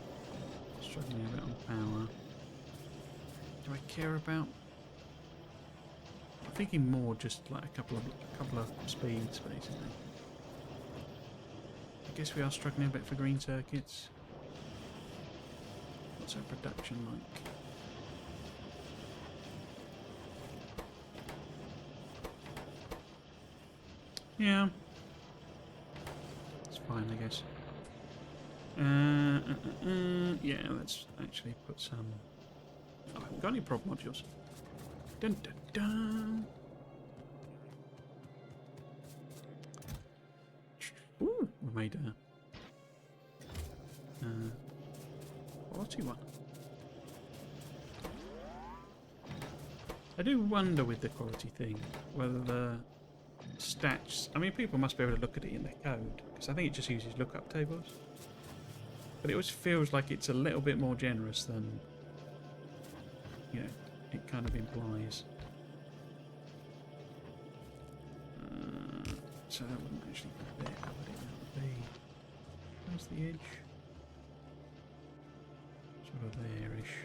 struggling a bit on power. Do I care about? I'm thinking more just like a couple of speeds, basically. guess we are struggling a bit for green circuits. What's our production like? Yeah. It's fine, I guess. Yeah, let's actually put some... Oh, I haven't got any prop modules. Dun dun dun! Ooh, we made a... quality one. I do wonder with the quality thing, whether the stats... I mean, people must be able to look at it in their code, because I think it just uses lookup tables. But it always feels like it's a little bit more generous than, you know, it kind of implies. So that wouldn't actually be there, would it? That would be... Where's the edge? Sort of there-ish.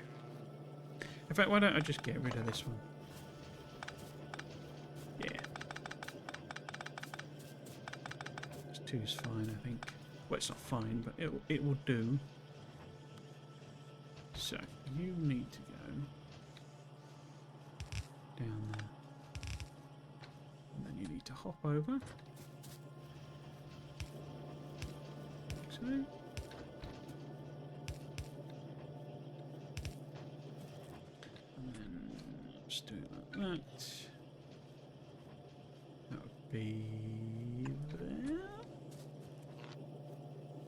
In fact, why don't I just get rid of this one? Yeah. Just 2's fine, I think. Well, it's not fine, but it will do. So, you need to go down there. And then you need to hop over. Like so. And then let's do it like that. That would be there.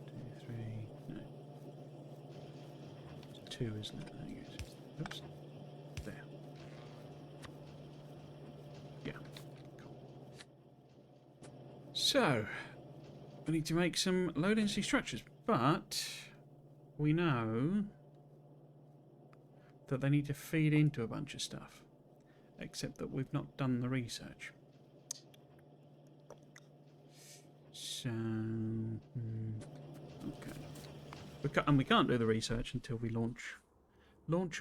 2, 3, no. It's 2, isn't it? There it goes. Oops. There. Yeah. Cool. So, we need to make some low density structures, but we know that they need to feed into a bunch of stuff, except that we've not done the research. So, okay. And we can't do the research until we launch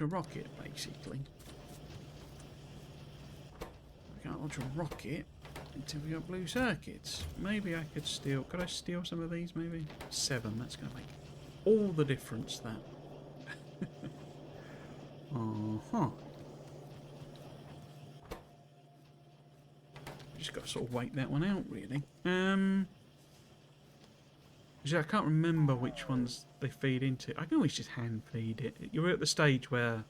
a rocket, basically. We can't launch a rocket until we got blue circuits. Maybe I could steal... Could I steal some of these, maybe? 7, that's going to make all the difference, that. Uh-huh. Just got to sort of wait that one out, really. I can't remember which ones they feed into. I can always just hand feed it. You're at the stage where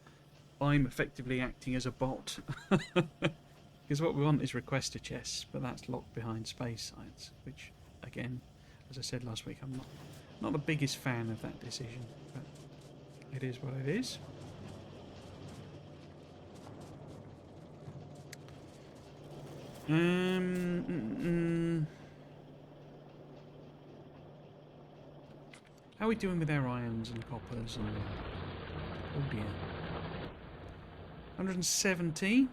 I'm effectively acting as a bot. Because what we want is requester chests, but that's locked behind space science, which, again, as I said last week, I'm not the biggest fan of that decision, but it is what it is. How are we doing with our irons and coppers and... Oh dear. 170.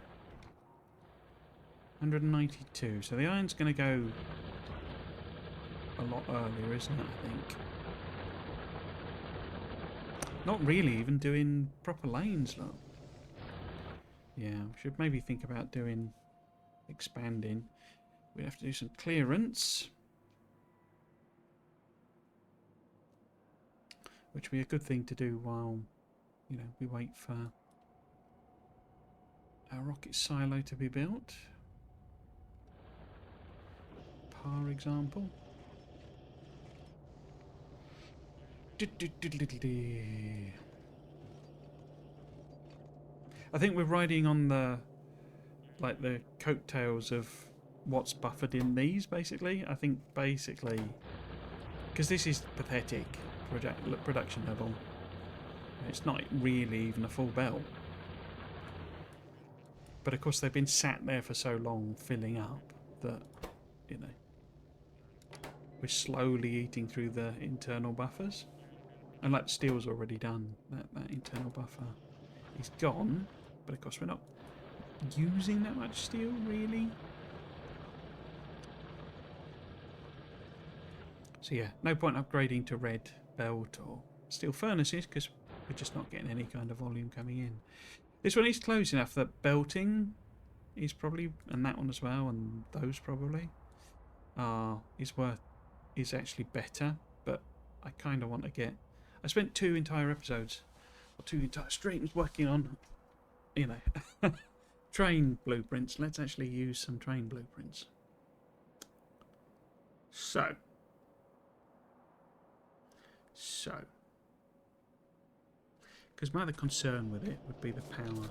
192. So the iron's going to go a lot earlier, isn't it, I think? Not really even doing proper lanes, look. Yeah, we should maybe think about doing... expanding. We have to do some clearance, which would be a good thing to do while, you know, we wait for our rocket silo to be built. Par example. I think we're riding on the coattails of what's buffered in these, basically. I think basically, because this is pathetic production level, it's not really even a full belt, but of course they've been sat there for so long filling up that, you know, we're slowly eating through the internal buffers. And like steel's already done, that internal buffer is gone, but of course we're not using that much steel, really. So yeah, no point upgrading to red belt or steel furnaces because we're just not getting any kind of volume coming in. This one is close enough that belting is probably, and that one as well, and those probably is actually better I kind of want to get... I spent 2 entire episodes, or 2 entire streams working on, you know, train blueprints. Let's actually use some train blueprints. So. Because my other concern with it would be the power.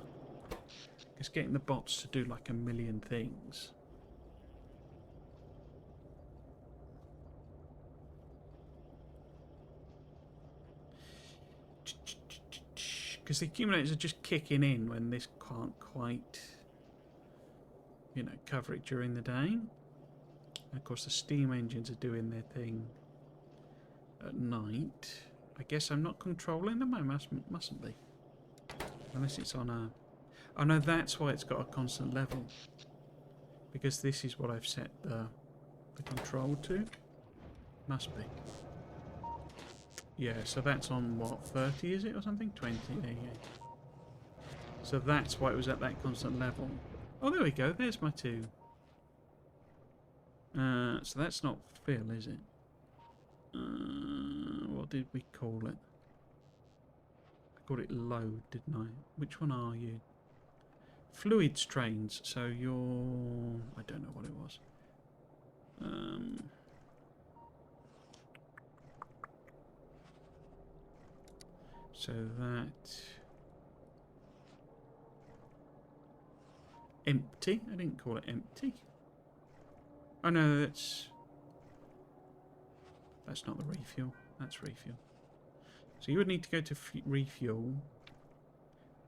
Because getting the bots to do like a million things. Because the accumulators are just kicking in when this can't quite, you know, cover it during the day. And of course the steam engines are doing their thing at night. I guess I'm not controlling them. I mustn't be. Unless it's on a... Oh no, that's why it's got a constant level. Because this is what I've set the control to. Must be. Yeah, so that's on what, 30 is it or something? 20, there you go. So that's why it was at that constant level. Oh, there we go, there's my 2. So that's not fill, is it? What did we call it? I called it load, didn't I? Which one are you? Fluids trains, so you're... I don't know what it was. So that... Empty? I didn't call it empty. Oh no, that's not the refuel. That's refuel. So you would need to go to refuel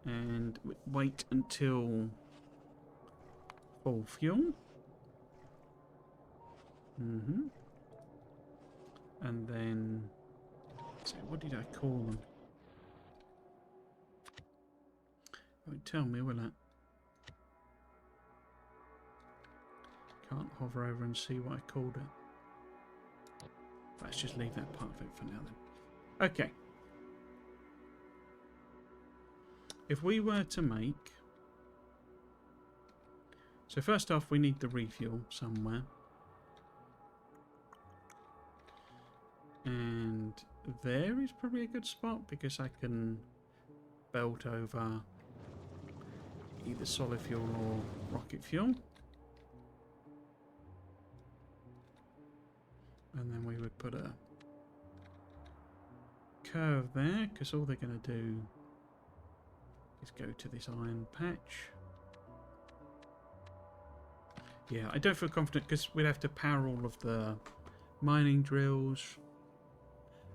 and wait until full fuel. And then, so what did I call them? It won't tell me, will it? Can't hover over and see what I called it. Let's just leave that part of it for now then. Okay. If we were to make... So first off, we need the refuel somewhere. And there is probably a good spot because I can belt over either solid fuel or rocket fuel. And then we would put a curve there, because all they're going to do is go to this iron patch. Yeah, I don't feel confident because we'd have to power all of the mining drills.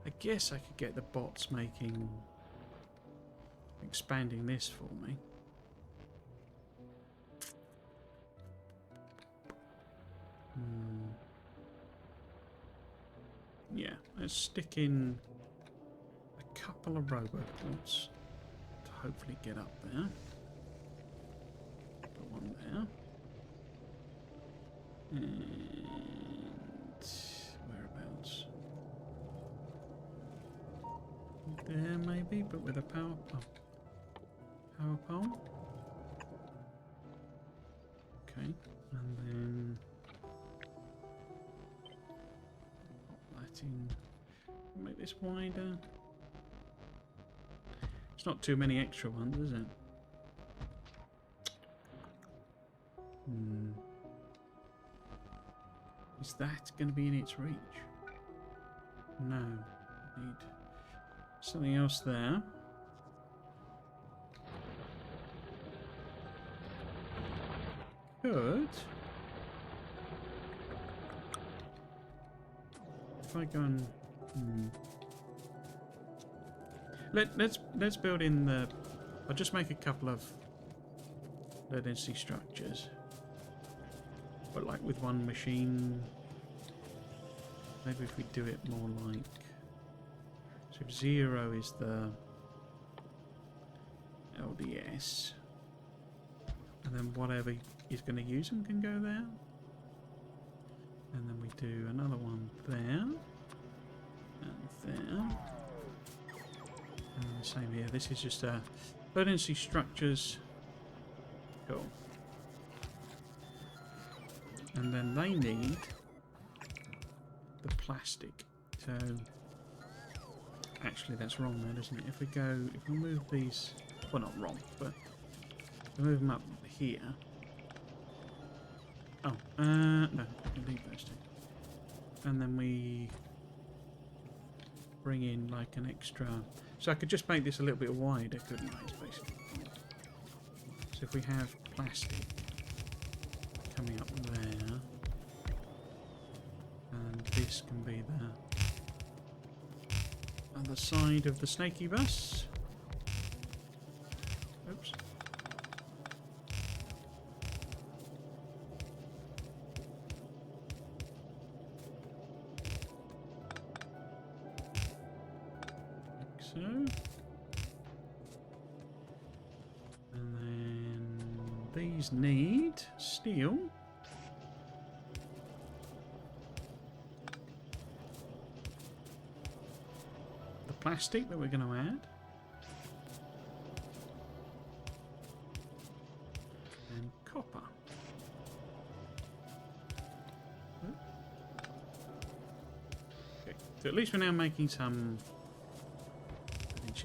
I guess I could get the bots expanding this for me. Yeah, let's stick in a couple of robobots to hopefully get up there. Put one there. And whereabouts? There maybe, but with a power pole. Okay, and then make this wider. It's not too many extra ones, is it? Is that going to be in its reach? No. Need something else there. Good. If I go and let's build in the... I'll just make a couple of low density structures, but like with one machine. Maybe if we do it more like, so if 0 is the LDS, and then whatever is going to use them can go there. And then we do another one there, and there, and the same here. This is just a low density structures. Cool. And then they need the plastic. So Actually, that's wrong then, isn't it? If we move these, well, not wrong, but if we move them up here. Oh, no, we can leave those two. And then we bring in like an extra. So I could just make this a little bit wider, couldn't I? It's basically. So if we have plastic coming up there, and this can be the other side of the snaky bus. Oops. Like so. And then these need steel. Plastic that we're going to add, and copper. Okay, so at least we're now making some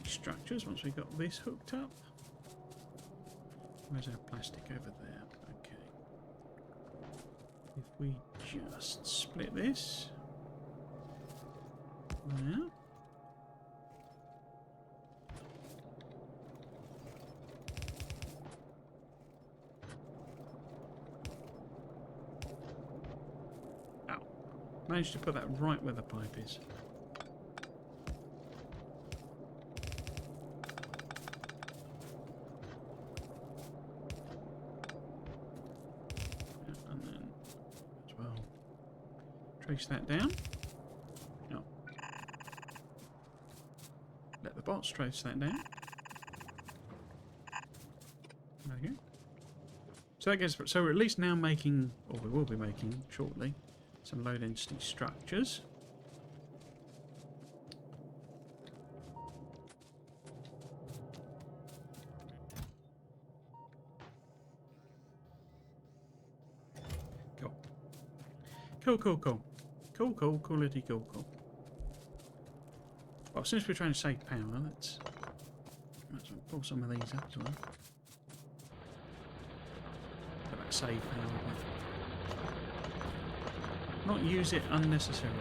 structures once we've got this hooked up. Where's our plastic over there? Okay. If we just split this there. Managed to put that right where the pipe is. Yeah, and then as well trace that down. No. Let the bots trace that down. There we go. So that gets, so we're at least now making, or we will be making shortly, some low density structures. Cool. Cool, cool, cool. Cool, cool, coolity, cool, cool. Well, since we're trying to save power, let's pull some of these up as well. Let that save power, but not use it unnecessarily.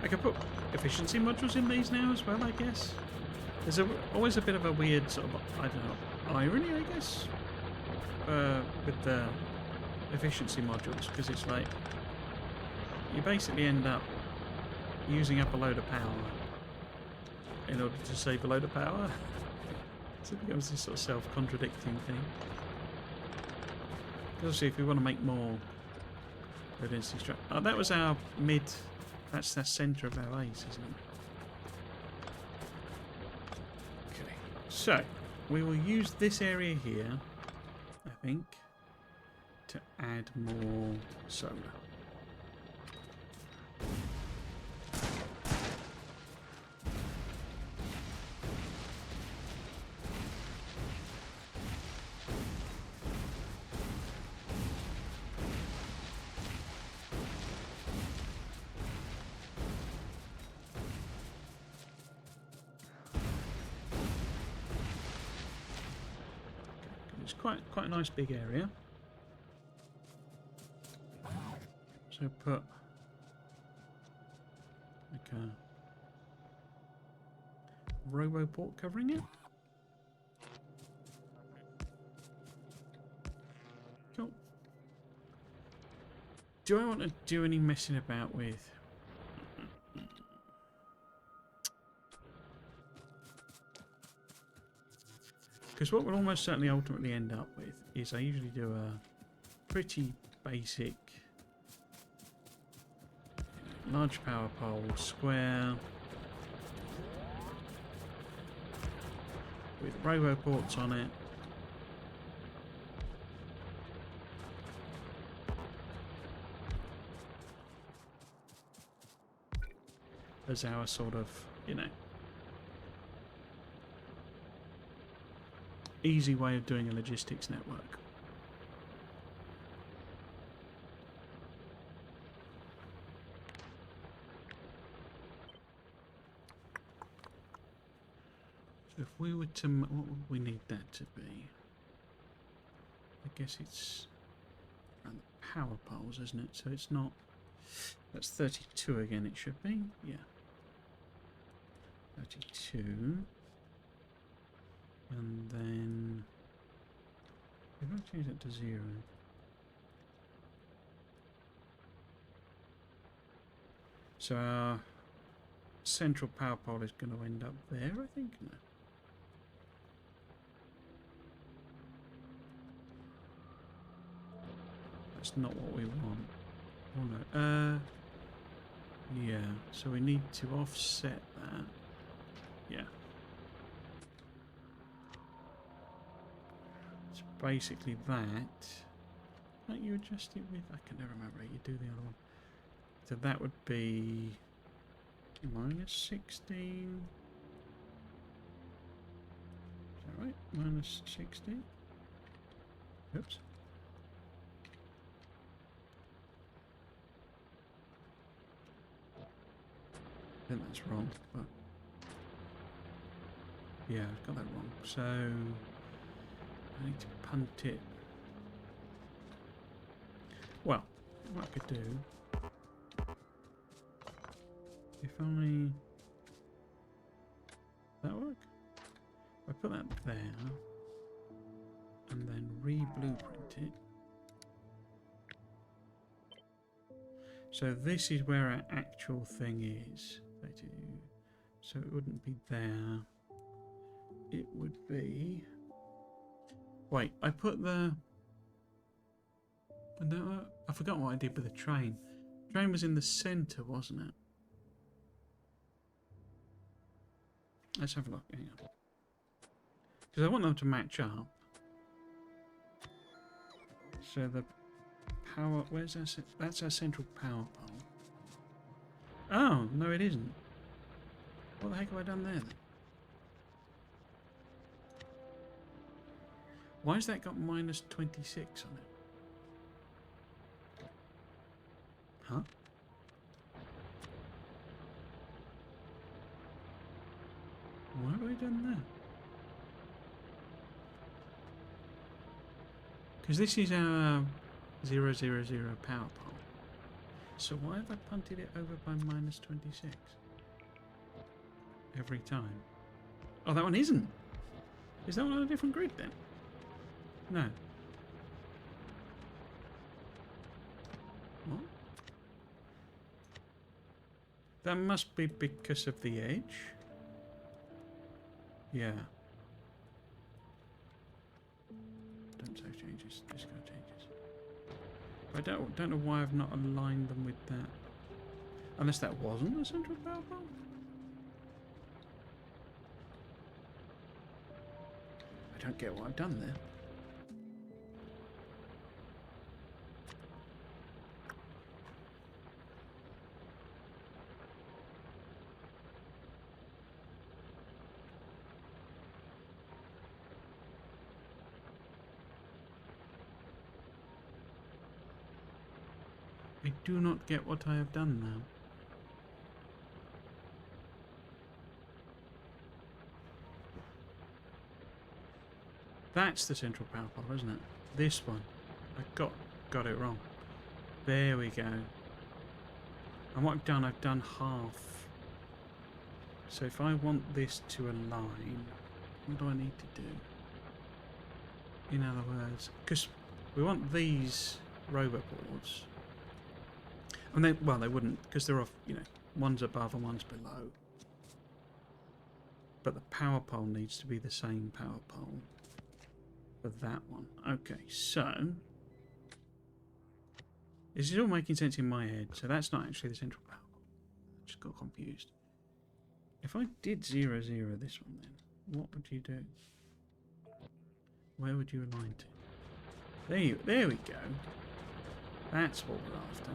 I could put efficiency modules in these now as well, I guess. There's always a bit of a weird sort of, I don't know, irony, I guess, with the efficiency modules, because it's like you basically end up using up a load of power in order to save a load of power. So it becomes this sort of self-contradicting thing. Obviously, if we want to make more low density structure. Oh, that was our mid. That's the centre of our ace, isn't it? Okay. So we will use this area here, I think, to add more solar. It's quite a nice big area. So put like a roboport covering it. Cool. Do I want to do any messing about with? Because what we'll almost certainly ultimately end up with is I usually do a pretty basic large power pole square with roboports on it. As our sort of, you know, easy way of doing a logistics network. If we were to... What would we need that to be? I guess it's around the power poles, isn't it? So it's not... That's 32 again, it should be. Yeah. 32. And then... If I change that to 0... So our central power pole is going to end up there, I think. No. That's not what we want. Oh no. Yeah. So we need to offset that. Yeah. It's basically that. Can't you adjust it with? I can never remember how you do the other one. So that would be minus 16. Is that right? Minus 16? Oops. I think that's wrong, but yeah, I've got that wrong. So I need to punt it. Well, what I could do, if I... that work? I put that there and then re-blueprint it. So this is where our actual thing is. So it wouldn't be there. It would be... Wait, I put the... No, I forgot what I did with the train. The train was in the centre, wasn't it? Let's have a look. Hang on. Because I want them to match up. So the power... Where's our... That's our central power pole. Oh, no it isn't. What the heck have I done there then? Why has that got minus 26 on it? Huh? Why have I done that? Because this is our 000 power pole. So why have I punted it over by minus 26? Every time. Oh, that one isn't. Is that one on a different grid then? No. What? That must be because of the edge. Yeah. Don't save changes. Just go changes. I don't know why I've not aligned them with that. Unless that wasn't a central power pole. I don't get what I've done there. I do not get what I have done now. That's the central power pole, isn't it? This one. I got it wrong. There we go. And what I've done half. So if I want this to align, what do I need to do? In other words, because we want these robot boards. And they, well, they wouldn't, because they're off, you know, one's above and one's below. But the power pole needs to be the same power pole for that one. Okay, so this is all making sense in my head. So that's not actually the central power pole. I just got confused. If I did 0, 0 this one, then what would you do? Where would you align to? There we go. That's what we're after.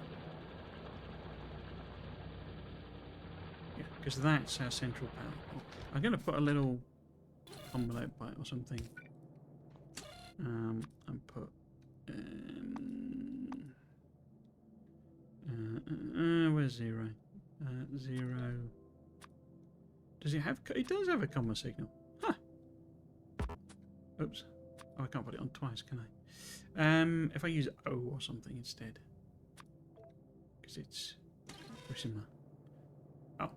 Yeah, because that's our central power pole. I'm going to put a little envelope by it or something. And put where's 0? 0. Does it have? It does have a comma signal. Huh. Oops. Oh, I can't put it on twice, can I? If I use O or something instead. Because it's very similar. Oh.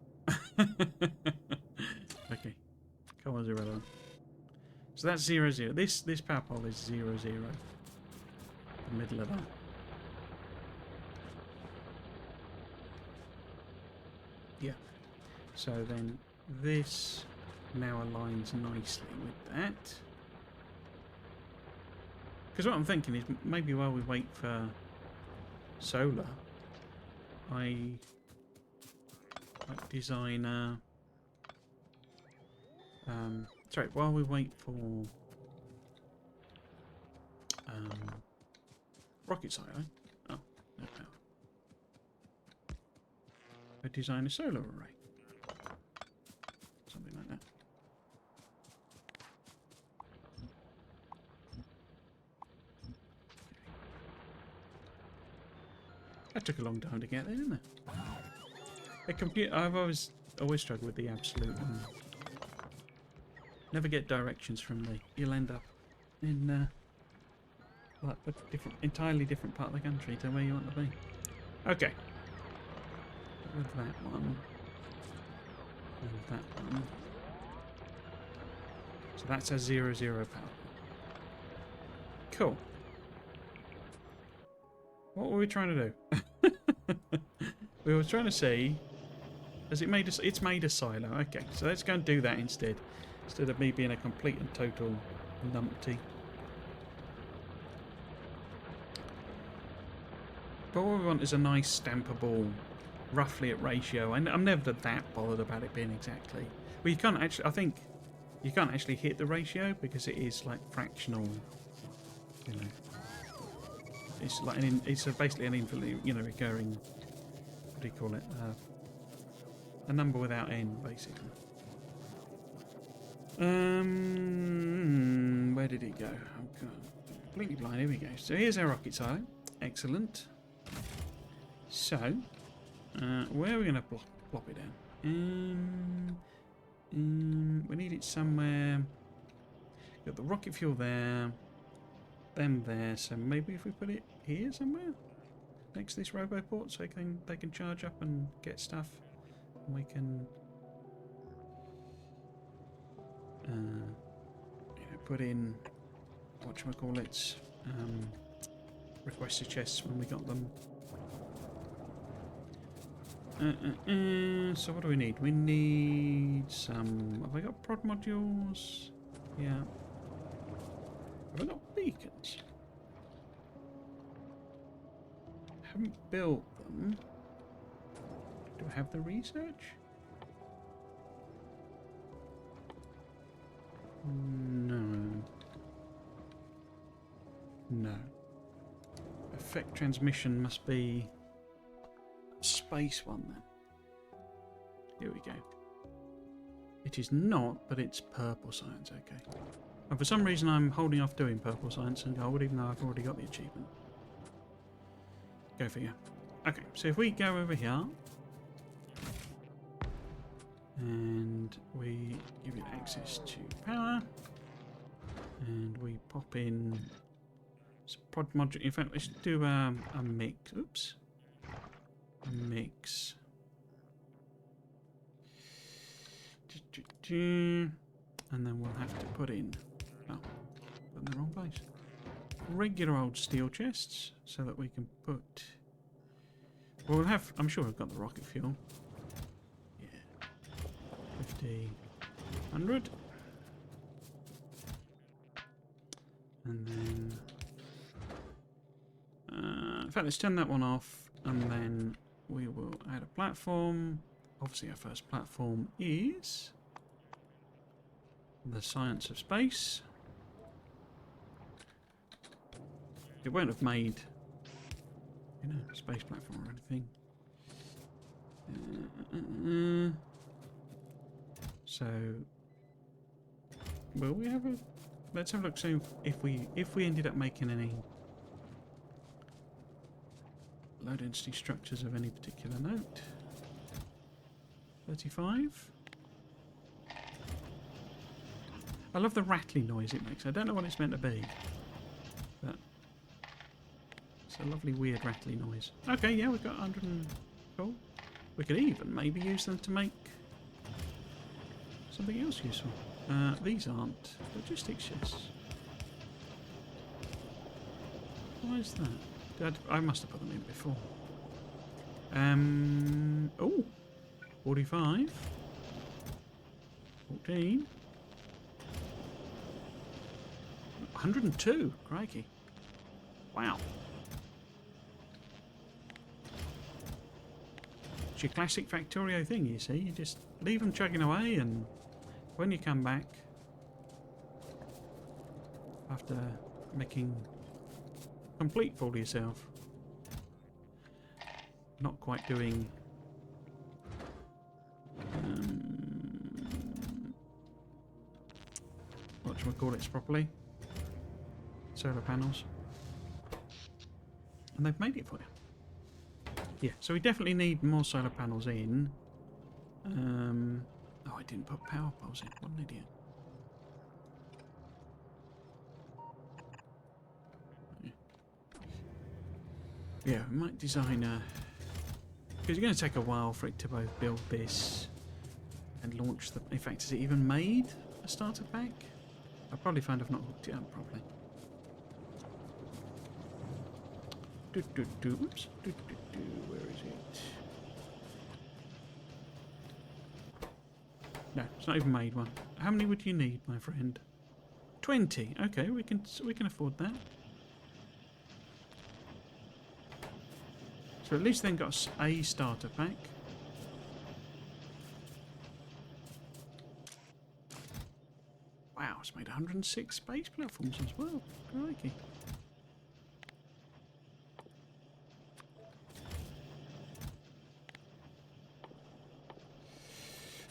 Okay. Come on, 0, 0. So that's 0, 0. This power pole is 0, 0. The middle of that. Yeah. So then this now aligns nicely with that. Because what I'm thinking is maybe while we wait for solar, I might design a... sorry, while we wait for rocket silo. Oh, no power. I design a solar array. Something like that. That took a long time to get there, didn't it? I've always struggled with the absolute. Never get directions from me. You'll end up in like a entirely different part of the country to where you want to be. Okay. With that one. And that one. So that's a 0, 0 power. Cool. What were we trying to do? We were trying to see, has it made it's made a silo. Okay, so let's go and do that instead of me being a complete and total numpty. But what we want is a nice stampable, roughly at ratio. And I'm never that bothered about it being exactly. Well, you can't actually. I think you can't actually hit the ratio because it is like fractional. You know. It's like it's basically an infinitely, recurring. What do you call it? A number without end, basically. Where did it go? Oh, completely blind. Here we go. So here's our rocket silo. Excellent. So, where are we going to plop it down? We need it somewhere. Got the rocket fuel there. Them there, so maybe if we put it here somewhere next to this roboport, so they can charge up and get stuff, and we can put in whatchamacallits, requester chests when we got them. So what do we need? We need some. Have I got prod modules? Yeah. Have I got beacons? I haven't built them. Do I have the research? No. No. Effect transmission must be a space one then. Here we go. It is not, but it's purple science, okay. And for some reason I'm holding off doing purple science and gold, even though I've already got the achievement. Go figure. Okay, so if we go over here and we give it access to power and we pop in some prod module. In fact, let's do a mix. Oops. A mix. And then we'll have to put in, oh, put in the wrong place, regular old steel chests so that we can put, well, we'll have, I'm sure we've got the rocket fuel. Yeah. 50, 100. And then, in fact, let's turn that one off and then we will add a platform. Obviously our first platform is the science of space. It won't have made, a space platform or anything. So, will we have a? Let's have a look. So, if we ended up making any low density structures of any particular note, 35. I love the rattly noise it makes. I don't know what it's meant to be, but it's a lovely, weird, rattly noise. Okay, yeah, we've got 100 and... Cool. We could even maybe use them to make something else useful. These aren't logistics chests. Why is that? I must have put them in before. Oh, 45, 14, 102. Crikey! Wow. It's your classic Factorio thing, you see. You just leave them chugging away, and when you come back, after making a complete fool of yourself, not quite doing what should we call it properly? Solar panels. And they've made it for you. Yeah, so we definitely need more solar panels in. Oh, I didn't put power poles in. What an idiot. Yeah, we might design a... Because it's going to take a while for it to both build this and launch the... In fact, has it even made a starter pack? I'll probably find I've not hooked it up properly. Oops. Where is it? No, it's not even made one. How many would you need, my friend? 20. Okay, we can afford that. So at least then got a starter pack. Wow, it's made 106 space platforms as well. Crikey.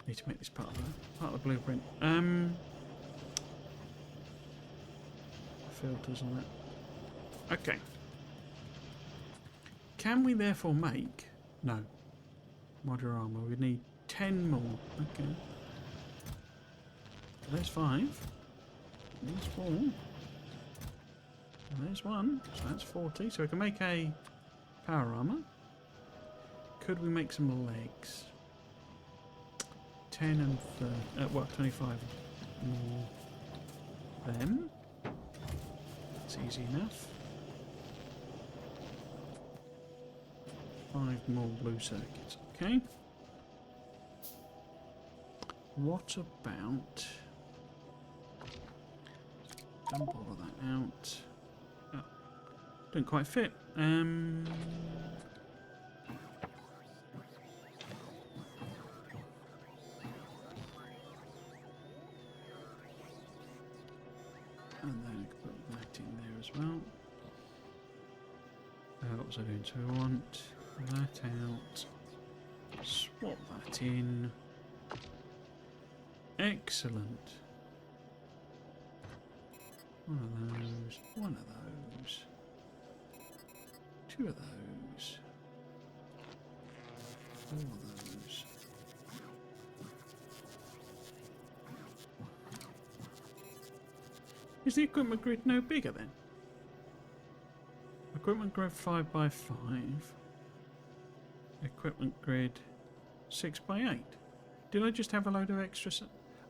Need to make this part of the blueprint. Filters on that. Okay. Can we therefore make... No. Modular armor. We need 10 more. Okay. There's 5. There's 4. There's 1. So that's 40. So we can make a power armor. Could we make some legs? 10 and 30. Well, 25 more. Them. That's easy enough. 5 more blue circuits. Okay. What about... Dump all of that out. Oh, don't quite fit. And then I can put that in there as well. What was I doing? So we want that out. Swap that in. Excellent. One of those. One of those. 2 of those. 4 of those. Is the equipment grid no bigger then? Equipment grid 5 by 5. Equipment grid 6 by 8. Did I just have a load of extra?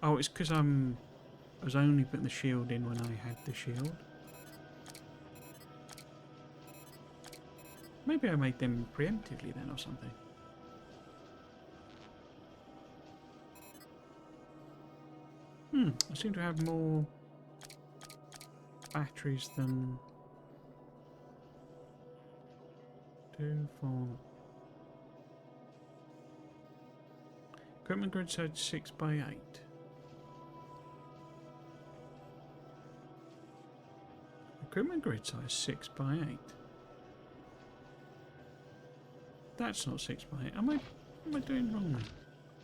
Oh, it's because I was only putting the shield in when I had the shield. Maybe I made them preemptively then or something. I seem to have more batteries than 2, 4. Equipment grid said 6 by 8. Equipment grid size 6 by 8. That's not 6 by 8. Am I doing wrong there?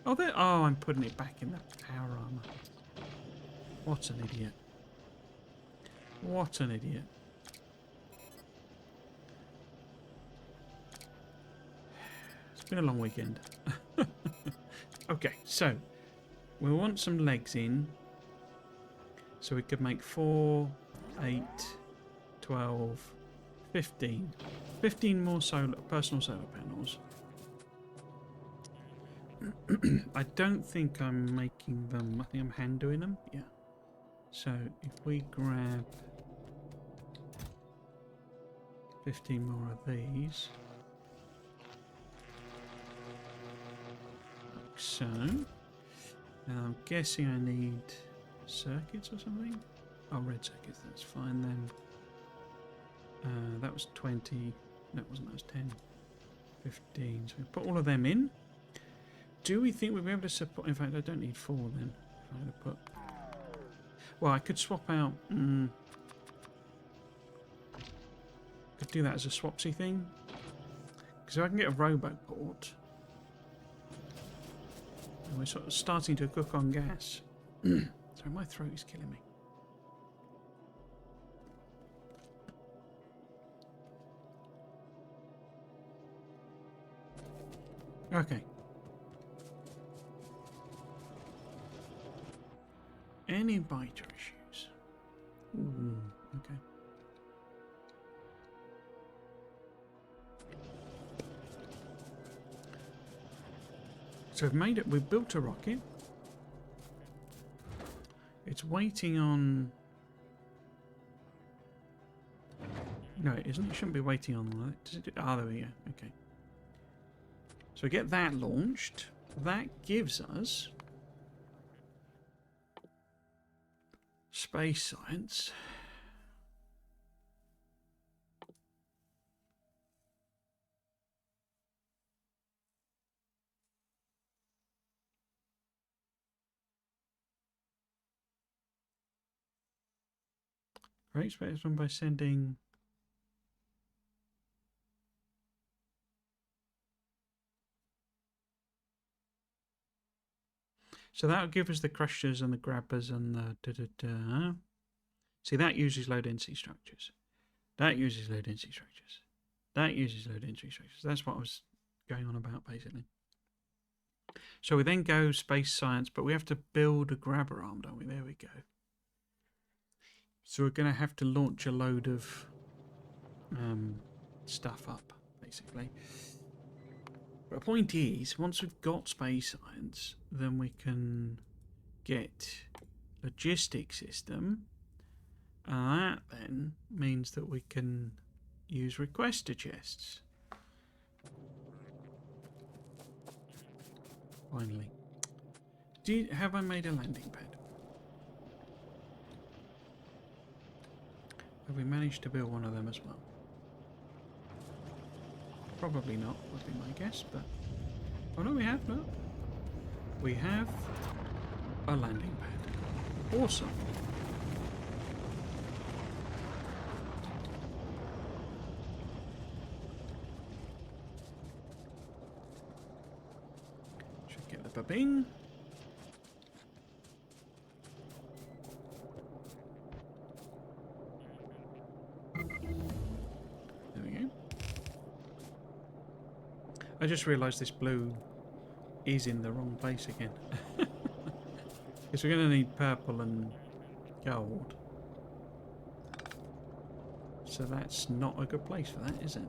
Oh, there. Oh, I'm putting it back in the power armor. What an idiot. What an idiot. It's been a long weekend. Okay, so we want some legs in. So we could make 4, 8, 12, 15. 15 more personal solar panels. I don't think I'm making them. I think I'm hand doing them. Yeah. So if we grab 15 more of these. Like so. Now I'm guessing I need circuits or something. Oh, red circuits, that's fine then. That was 20. That wasn't, that was 10. 15. So we put all of them in. Do we think we'll be able to support? In fact, I don't need 4 then. If I'm going to put. Well, I could swap out. Could do that as a swapsy thing. Because if I can get a robo port. And we're sort of starting to cook on gas. Sorry, my throat is killing me. Okay. Any biter issues? Ooh, okay. So we've made it. We've built a rocket. It's waiting on. No, it isn't. It shouldn't be waiting on that. Does it do... Ah, there we go. Okay. So we get that launched. That gives us space science. Right, space one by sending. So that'll give us the crushers and the grabbers and the da-da-da. See, that uses low density structures. That uses low density structures. That uses low density structures. That's what I was going on about, basically. So we then go space science, but we have to build a grabber arm, don't we? There we go. So we're going to have to launch a load of stuff up, basically. But the point is, once we've got space science, then we can get logistics system. And that then means that we can use requester chests. Finally. Have I made a landing pad? Have we managed to build one of them as well? Probably not, would be my guess, but... Oh no, we have, no. We have a landing pad. Awesome. Should get the ba-bing. There we go. I just realised this blue is in the wrong place again. Because we're going to need purple and gold. So that's not a good place for that, is it?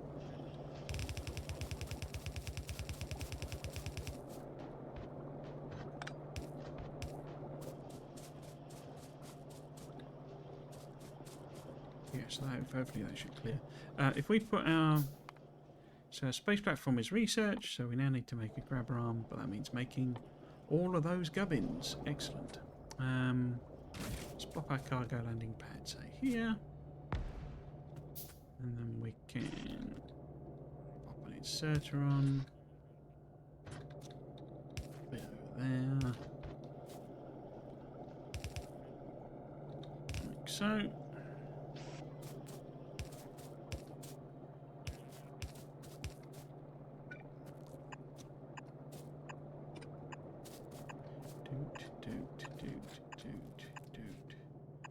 Yeah, so hopefully that should clear. If we put our... So our space platform is research, so we now need to make a grabber arm, but that means making all of those gubbins. Excellent. Let's pop our cargo landing pad, say, here. And then we can pop an inserter on. A bit over there. Like so.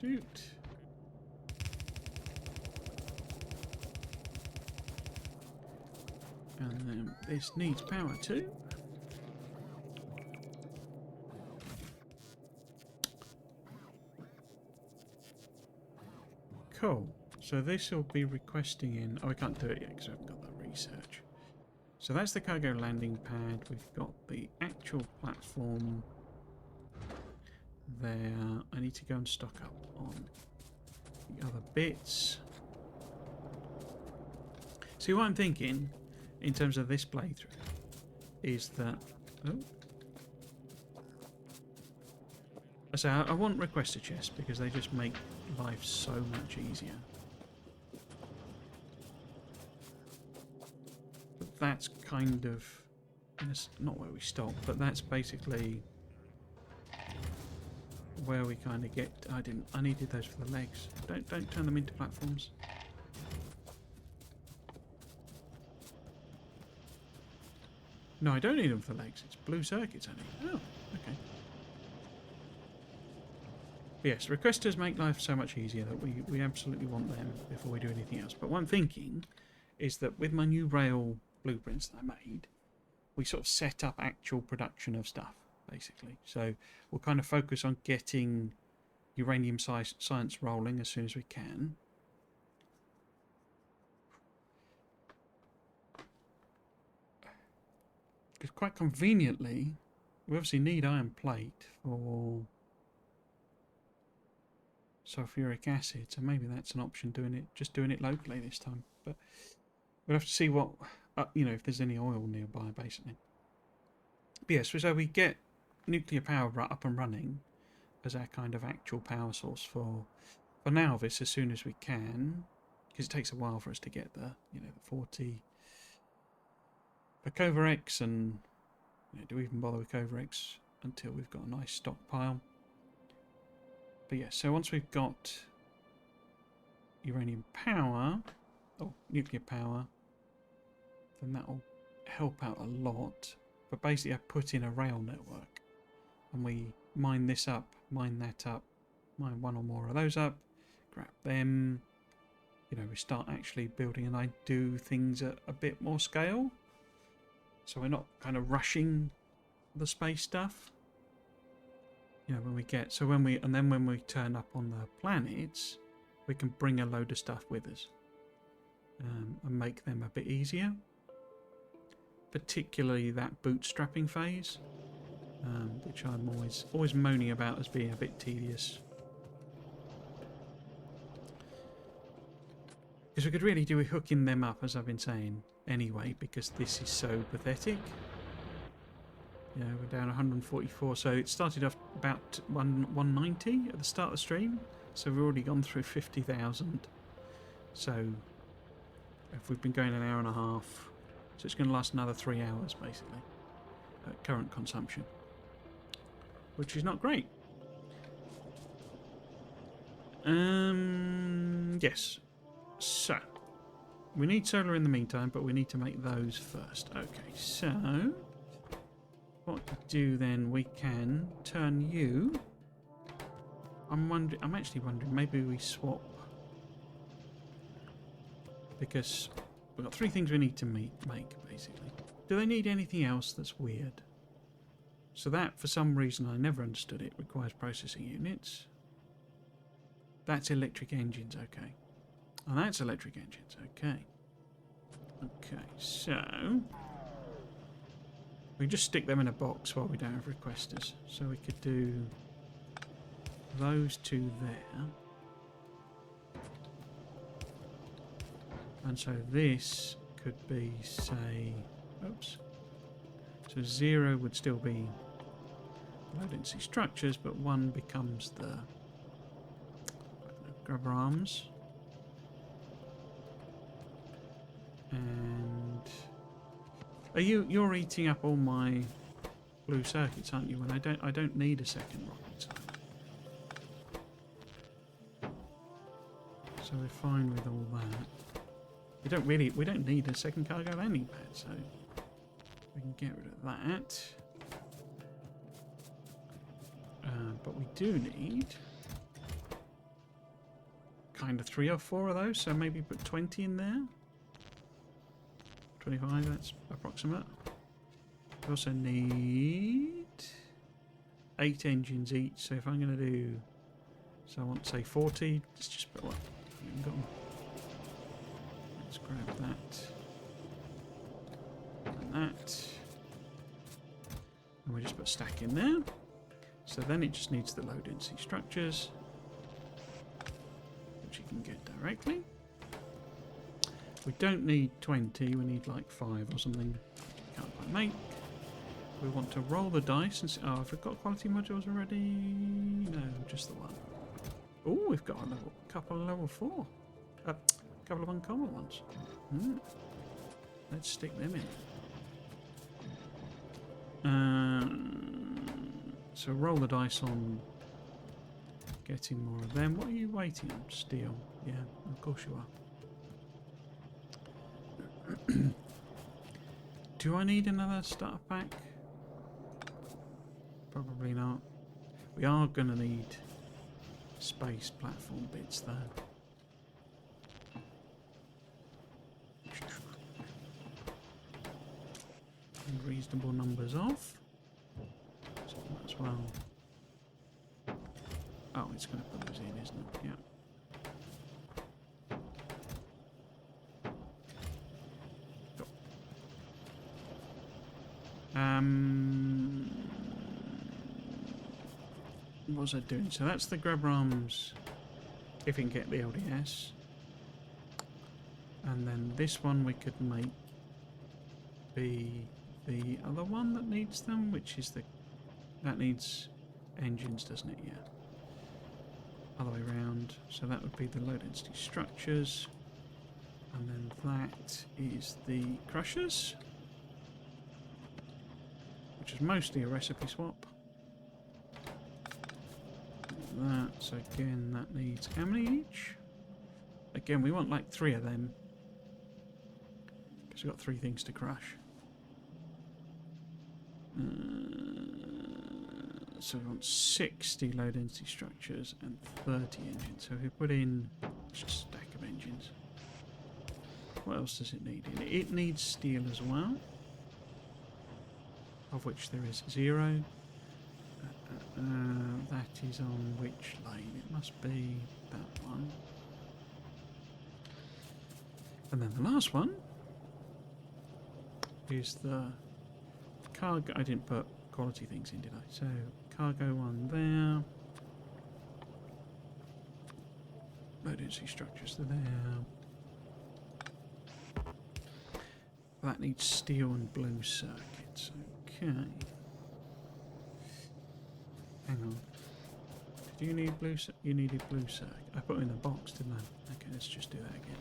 Doot. And then this needs power too. Cool. So this will be requesting in... Oh, we can't do it yet because we haven't got that research. So that's the cargo landing pad. We've got the actual platform there. I need to go and stock up on the other bits. See, what I'm thinking in terms of this playthrough is that... Oh. So I want requester chests because they just make life so much easier. But that's kind of... That's not where we stop, but that's basically where we kind of get... I needed those for the legs. Don't turn them into platforms. No, I don't need them for legs. It's blue circuits I need. Oh, okay. But yes, requesters make life so much easier that we absolutely want them before we do anything else. But what I'm thinking is that with my new rail blueprints that I made, we sort of set up actual production of stuff, basically. So we'll kind of focus on getting uranium science rolling as soon as we can. Because quite conveniently, we obviously need iron plate for sulfuric acid, so maybe that's an option, just doing it locally this time. But we'll have to see what, you know, if there's any oil nearby, basically. But yes, so we get nuclear power up and running as our kind of actual power source for now this as soon as we can, because it takes a while for us to get the, you know, the 40 for Covarex, and you know, do we even bother with Covarex until we've got a nice stockpile? But yeah, so once we've got uranium power, or nuclear power, then that'll help out a lot. But basically I put in a rail network, and we mine this up, mine that up, mine one or more of those up, grab them, you know, we start actually building, and I do things at a bit more scale. So we're not kind of rushing the space stuff. You know, when we get... So when we... And then when we turn up on the planets, we can bring a load of stuff with us. And make them a bit easier. Particularly that bootstrapping phase. Which I'm always moaning about as being a bit tedious. Because we could really do with hooking them up, as I've been saying, anyway, because this is so pathetic. You know, we're down 144, so it started off about 190 at the start of the stream, so we've already gone through 50,000. So if we've been going an hour and a half, so it's going to last another 3 hours, basically, at current consumption, which is not great. Yes. So, we need solar in the meantime, but we need to make those first. Okay, so what we do then, we can turn you... I'm actually wondering, maybe we swap, because we've got 3 things we need to make, basically. Do they need anything else that's weird? So that, for some reason I never understood it, requires processing units. That's electric engines, okay. Oh, that's electric engines, okay. Okay, so we just stick them in a box while we don't have requesters. So we could do those 2 there. And so this could be, say, oops. So 0 would still be low density structures, but 1 becomes the grubber arms. And you're eating up all my blue circuits, aren't you? And I don't need a second rocket side. So we're fine with all that. We don't need a second cargo landing pad, so we can get rid of that. But we do need kind of 3 or 4 of those, so maybe put 20 in there. 25, that's approximate. We also need 8 engines each, so if I'm going to do, so I want to say 40, let's just put what, haven't got them. Let's grab that. And that. And we just put stack in there. So then it just needs the low density structures, which you can get directly. We don't need 20, we need like 5 or something. Can't quite make. We want to roll the dice and see. Oh, have we got quality modules already? No, just the one. Oh, we've got a couple of level 4. A couple of uncommon ones. Let's stick them in. So roll the dice on getting more of them. What are you waiting on? Steel. Yeah, of course you are. Do I need another starter pack? Probably not. We are going to need space platform bits though. And reasonable numbers of. So might as well. Oh, it's going to put those in, isn't it? Yeah. What was I doing? So that's the grab arms, if we can get the LDS. And then this one we could make be the other one that needs them, which is that needs engines, doesn't it? Yeah. Other way around. So that would be the low density structures. And then that is the crushers, which is mostly a recipe swap. That, so again, that needs how many each? Again, we want like 3 of them because we've got 3 things to crush. So we want 60 low density structures and 30 engines. So if we put in just a stack of engines, what else does it need? It needs steel as well, of which there is 0. That is on which lane? It must be that one. And then the last one is the cargo. I didn't put quality things in, did I? So cargo one there. Low density structures are there. That needs steel and blue circuits. Okay. Hang on. Did you need blue? You needed blue circuit. I put it in the box, didn't I? Okay, let's just do that again.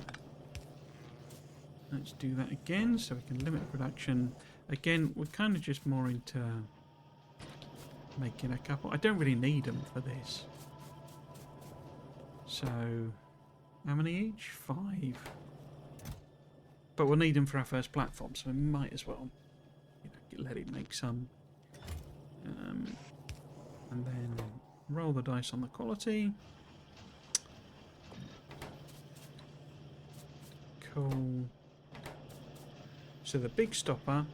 Let's do that again, so we can limit production. Again, we're kind of just more into making a couple. I don't really need them for this. So, how many each? 5. But we'll need them for our first platform, so we might as well, let it make some. And then roll the dice on the quality. Cool. So the big stopper,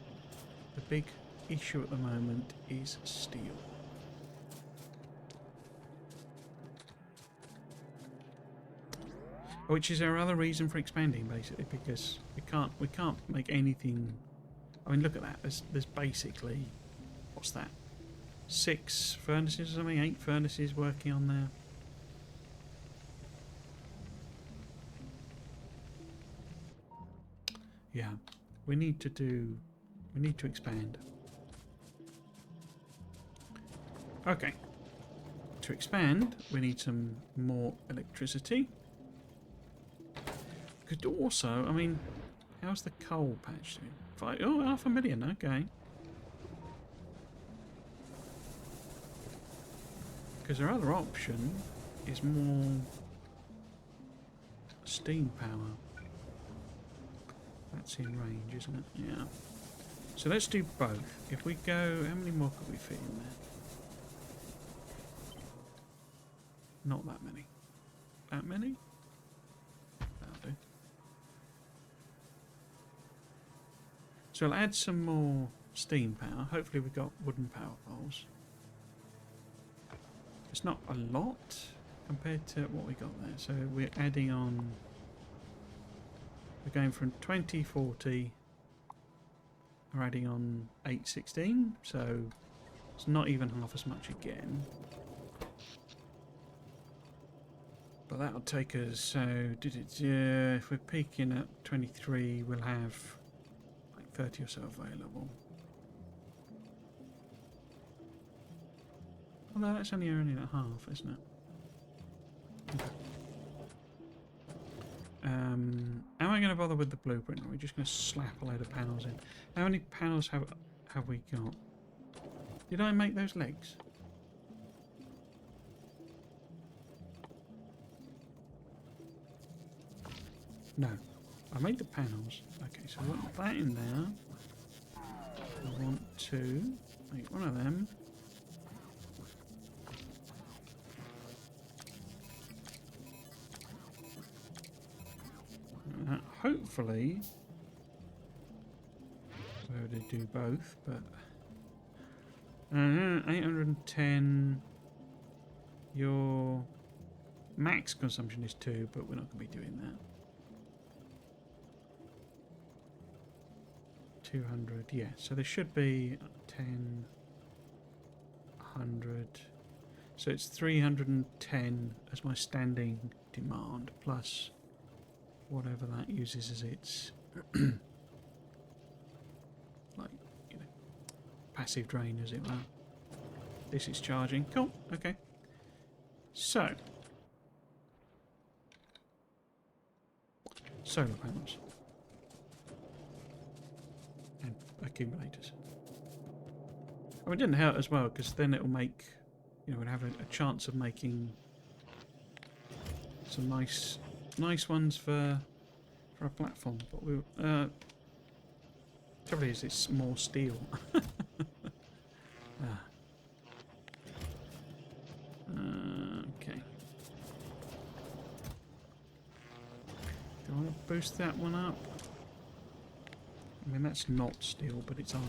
the big issue at the moment is steel. Which is our other reason for expanding, basically, because we can't make anything. I mean, look at that. There's basically, what's that? 6 furnaces or something, 8 furnaces working on there. Yeah, we need to expand. Okay. To expand, we need some more electricity. Could also, I mean, how's the coal patch doing? Oh, 500,000, okay. Because our other option is more steam power. That's in range, isn't it? Yeah. So let's do both. If we go, how many more could we fit in there? Not that many. That many? That'll do. So I'll add some more steam power. Hopefully we've got wooden power poles. It's not a lot, compared to what we got there. So we're adding on. We're going from 2040. We're adding on 816, so it's not even half as much again. But that'll take us. So if we're peaking at 23, we'll have like 30 or so available. Although that's only earning at half, isn't it? Okay. Am I going to bother with the blueprint, or are we just going to slap a load of panels in? How many panels have we got? Did I make those legs? No. I made the panels. Okay, so I want that in there. I want to make one of them. Hopefully we're able to do both, but 810. Your max consumption is 2, but we're not going to be doing that. 200, yeah. So there should be 10, 100. So it's 310 as my standing demand plus whatever that uses as its like, you know, passive drain, as it were. This is charging. Cool. Okay. So solar panels and accumulators. Oh, it didn't hurt as well, because then it'll make, you know, we'll have a chance of making some nice ones for a platform. But we trouble is it's more steel. Okay. Do I want to boost that one up? I mean, that's not steel, but it's iron.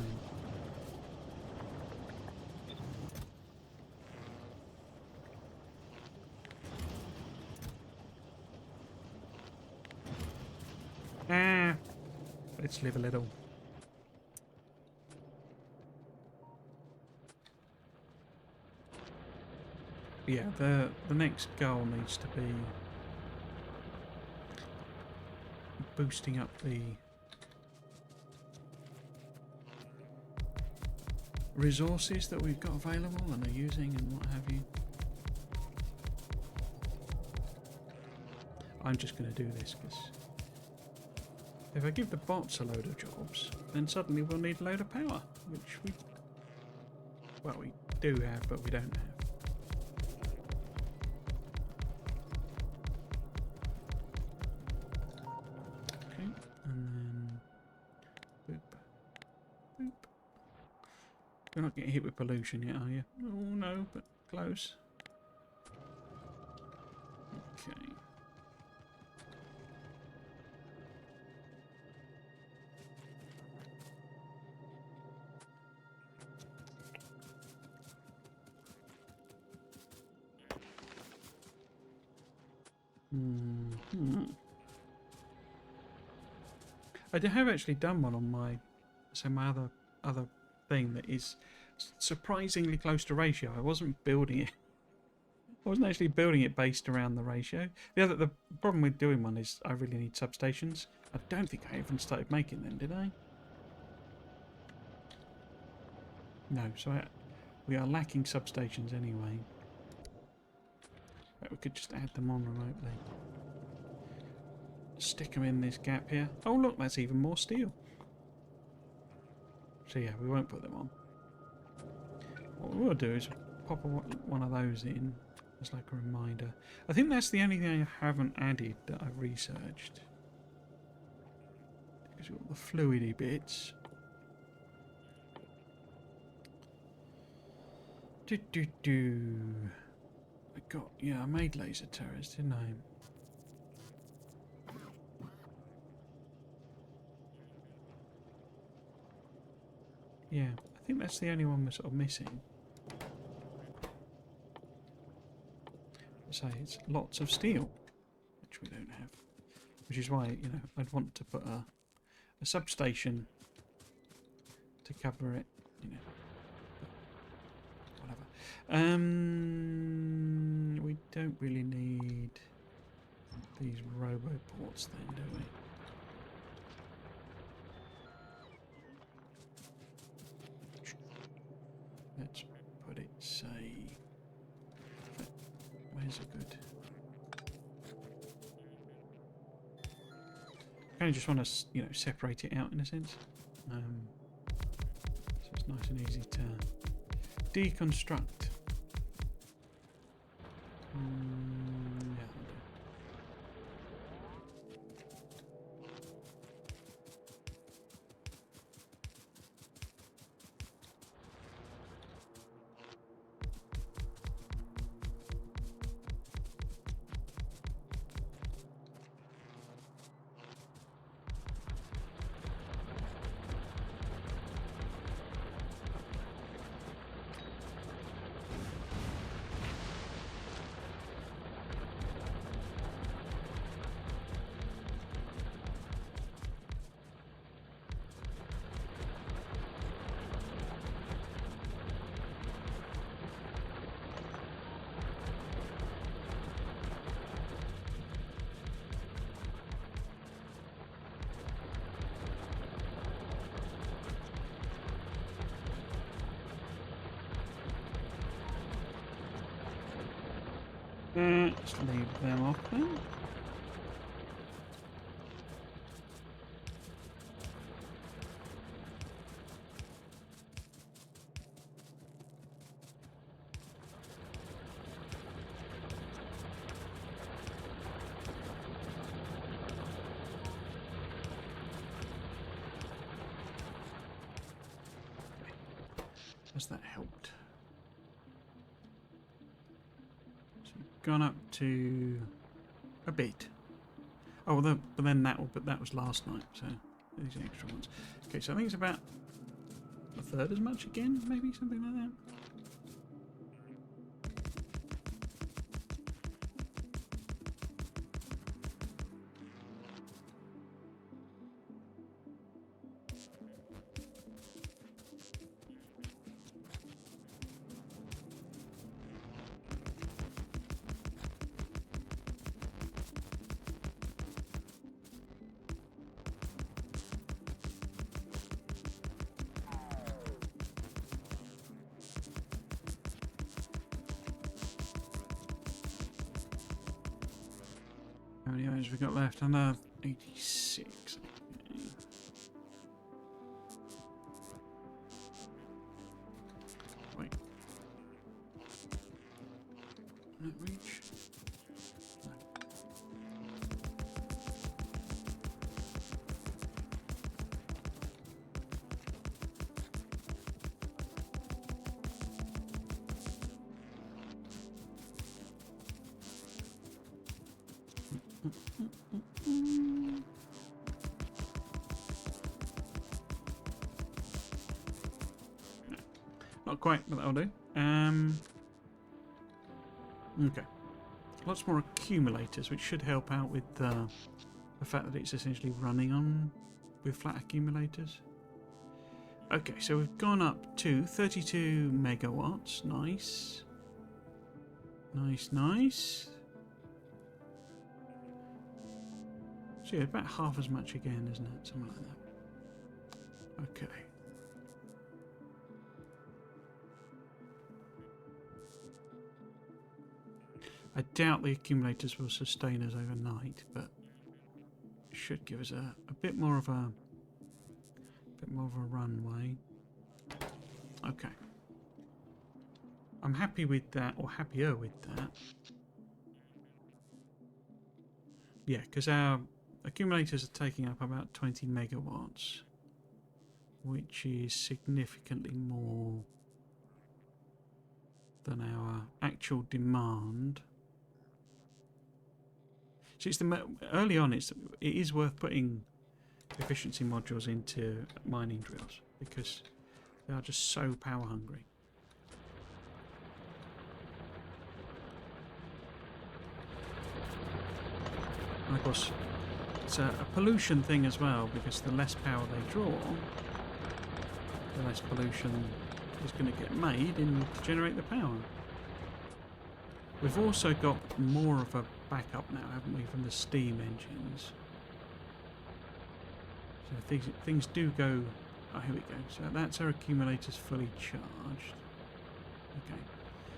Let's live a little. Yeah, the next goal needs to be boosting up the resources that we've got available and are using and what have you. I'm just going to do this because if I give the bots a load of jobs, then suddenly we'll need a load of power, which we do have, but we don't have. Okay, and then boop, boop. You're not getting hit with pollution yet, are you? Oh no, but close. Okay. I have actually done one on my other thing that is surprisingly close to ratio. I wasn't building it. I wasn't actually building it based around the ratio. The problem with doing one is I really need substations. I don't think I even started making them, did I? No, so we are lacking substations anyway. But we could just add them on remotely. Stick them in this gap here. Oh look, that's even more steel. So yeah, we won't put them on. What we'll do is pop one of those in as like a reminder. I think that's the only thing I haven't added that I've researched. Because we've got the fluidy bits. I made laser turrets, didn't I? Yeah, I think that's the only one we're sort of missing. say it's lots of steel, which we don't have. Which is why, you know, I'd want to put a substation to cover it, you know. Whatever. We don't really need these roboports then, do we? Let's put it, say... Where's a good... I kind of just want to, you know, separate it out in a sense. So it's nice and easy to deconstruct. Yeah, I'll do. Let's leave them off then. Has that helped? Gone up to a bit. Oh, well, but then that was last night, so these are extra ones. Okay, so I think it's about a third as much again, maybe something like that. How many hours we got left? Another 86. Wait. Can that reach? No. Not quite, but that'll do. Okay. Lots more accumulators, which should help out with the fact that it's essentially running on with flat accumulators. Okay, so we've gone up to 32 megawatts. Nice. Nice, nice. So yeah, about half as much again, isn't it? Something like that. Okay. I doubt the accumulators will sustain us overnight, but it should give us a bit more of a runway. Okay. I'm happy with that, or happier with that. Yeah, because our accumulators are taking up about 20 megawatts, which is significantly more than our actual demand. So it's early on. It is worth putting efficiency modules into mining drills because they are just so power hungry. And of course, it's a pollution thing as well, because the less power they draw, the less pollution is going to get made to generate the power. We've also got more of a backup now, haven't we, from the steam engines. So things do go... Oh, here we go. So that's our accumulators fully charged. Okay.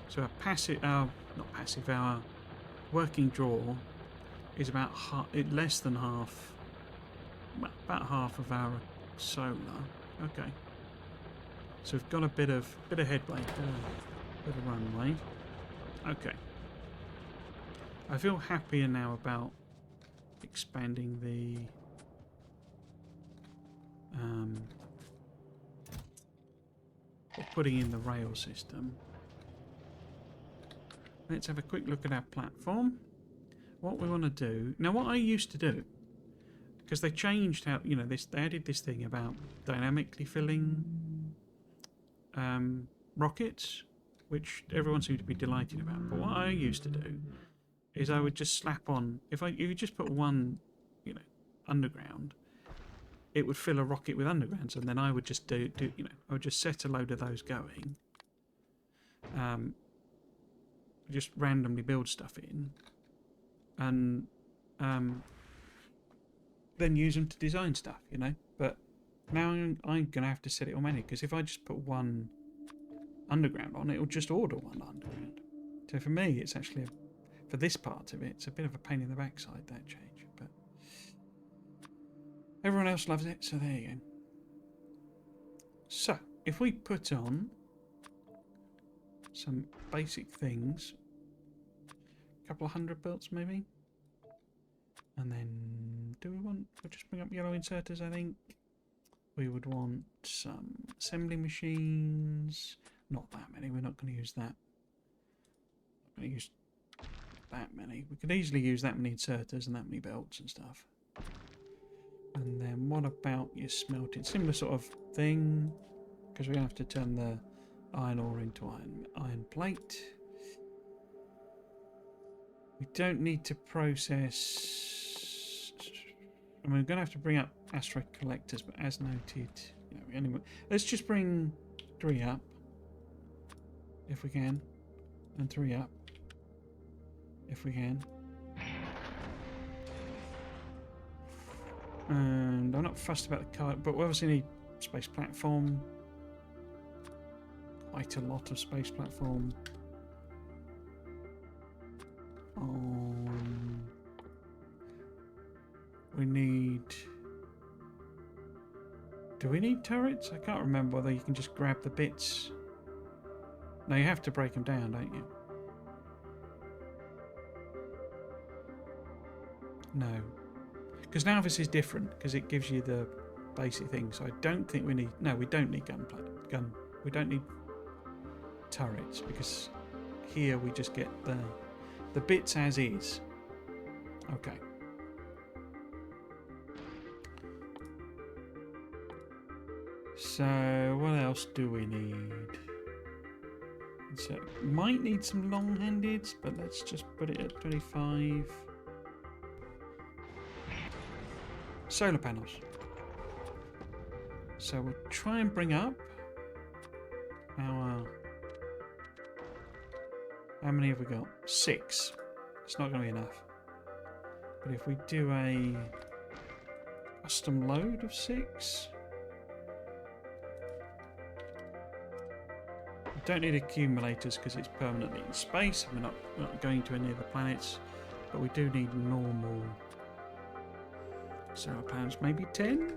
So our passive... not passive, our working draw is about less than half... About half of our solar. Okay. So we've got a bit of headway, bit of runway. Okay. I feel happier now about expanding the or putting in the rail system. Let's have a quick look at our platform. What we want to do now, what I used to do, because they changed how, you know, they added this thing about dynamically filling rockets, which everyone seemed to be delighted about. But what I used to do is I would just slap on, if you just put one, you know, underground, it would fill a rocket with undergrounds, and then I would just do you know, I would just set a load of those going, just randomly build stuff in, and then use them to design stuff, you know. But now I'm gonna have to set it all manually, because if I just put one underground on, it will just order one underground. So for me, it's actually for this part of it, it's a bit of a pain in the backside, that change, but everyone else loves it, so there you go. So if we put on some basic things, a couple of 100 belts maybe, and then do we want, we'll just bring up yellow inserters. I think we would want some assembly machines, not that many, we're not going to use that. I'm going to use that many. We could easily use that many inserters and that many belts and stuff. And then what about your smelting? Similar sort of thing, because we're going to have to turn the iron ore into iron plate. We don't need to process... I mean, we're going to have to bring up asteroid collectors, but as noted... You know, anyway, let's just bring 3 up, if we can, and 3 up, if we can. And I'm not fussed about the colour, but we obviously need space platform. Quite a lot of space platform. We need... Do we need turrets? I can't remember whether you can just grab the bits. No, you have to break them down, don't you? No. Because now this is different, because it gives you the basic things. So I don't think we need... No, we don't need we don't need turrets, because here we just get the bits as is. Okay. So what else do we need? So might need some long-handeds, but let's just put it at 25. Solar panels. So we'll try and bring up our... How many have we got? 6. It's not going to be enough. But if we do a custom load of 6... We don't need accumulators because it's permanently in space. We're not going to any of the planets. But we do need normal solar panels. Maybe 10?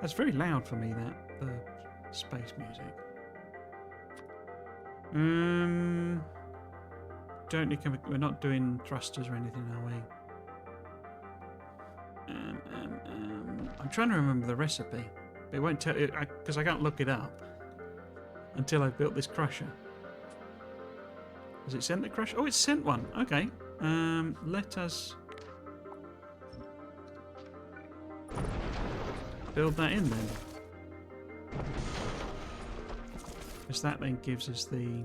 That's very loud for me, that. The space music. Don't need... We're not doing thrusters or anything, are we? I'm trying to remember the recipe. But it won't tell you, because I can't look it up until I've built this crusher. Has it sent the crusher? Oh, it's sent one. Okay. Let us build that in then. Because that then gives us the...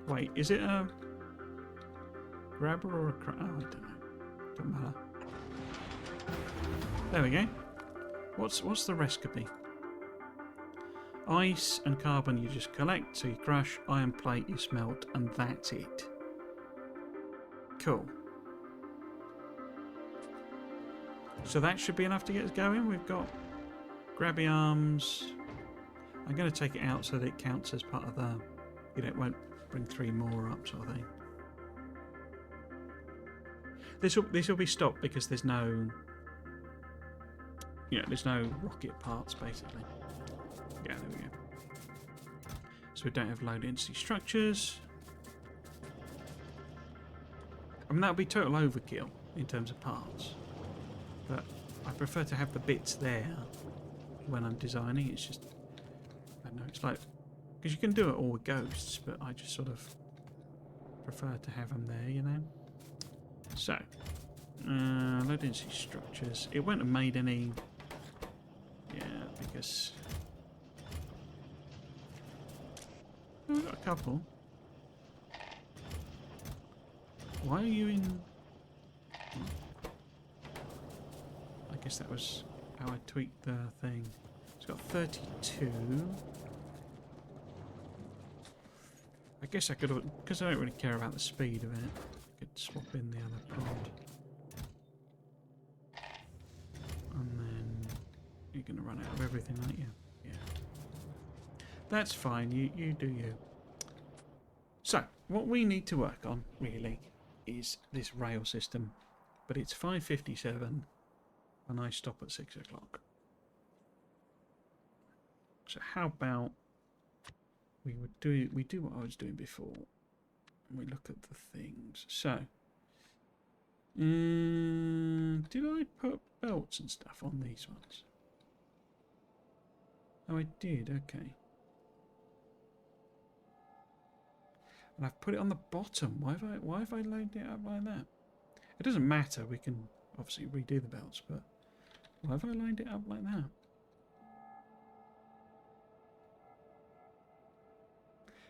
Wait, is it a... grabber or a oh, I don't know. Doesn't matter. There we go. What's the recipe? Ice and carbon you just collect, so you crush. Iron plate you smelt, and that's it. Cool. So that should be enough to get us going. We've got grabby arms. I'm going to take it out so that it counts as part of the, you know, it won't bring 3 more up sort of thing. This will be stopped because there's no, you know, there's no rocket parts basically. Yeah, there we go. So we don't have low density structures. I mean, that would be total overkill in terms of parts. But I prefer to have the bits there when I'm designing. It's just, I don't know, it's like, because you can do it all with ghosts, but I just sort of prefer to have them there, you know? So, low density structures. It won't have made any, yeah, because oh, we've got a couple. Why are you in? I guess that was how I tweaked the thing. It's got 32. I guess I could have, because I don't really care about the speed of it, I could swap in the other pod. And then you're going to run out of everything, aren't you? Yeah. That's fine, you do you. So, what we need to work on, really, is this rail system. But it's 5:57 and I stop at 6 o'clock. So how about we do what I was doing before. And we look at the things. So did I put belts and stuff on these ones? Oh, I did, okay. And I've put it on the bottom. Why have I loaded it up like that? It doesn't matter, we can obviously redo the belts, but why have I lined it up like that?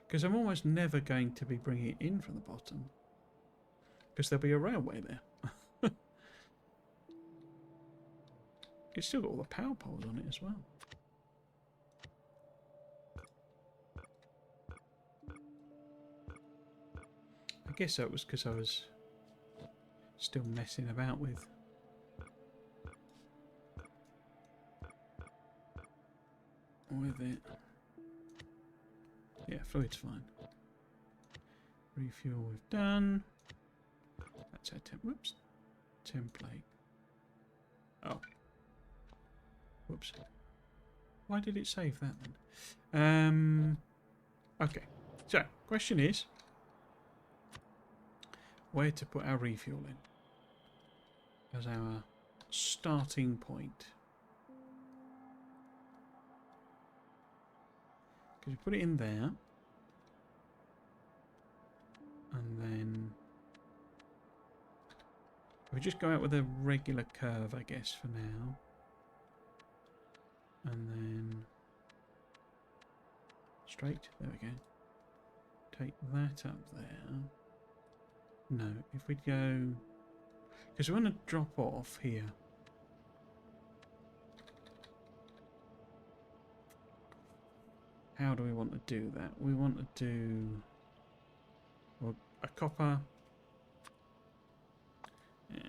Because I'm almost never going to be bringing it in from the bottom. Because there'll be a railway there. It's still got all the power poles on it as well. I guess that was because I was still messing about with it. Yeah, fluid's fine. Refuel we've done. That's our template. Oh. Whoops. Why did it save that then? Okay. So, question is where to put our refuel in as our starting point. Because you put it in there, and then we just go out with a regular curve, I guess, for now, and then straight. There we go. Take that up there. No, if we go, because we want to drop off here. How do we want to do that? We want to do, well, a copper, where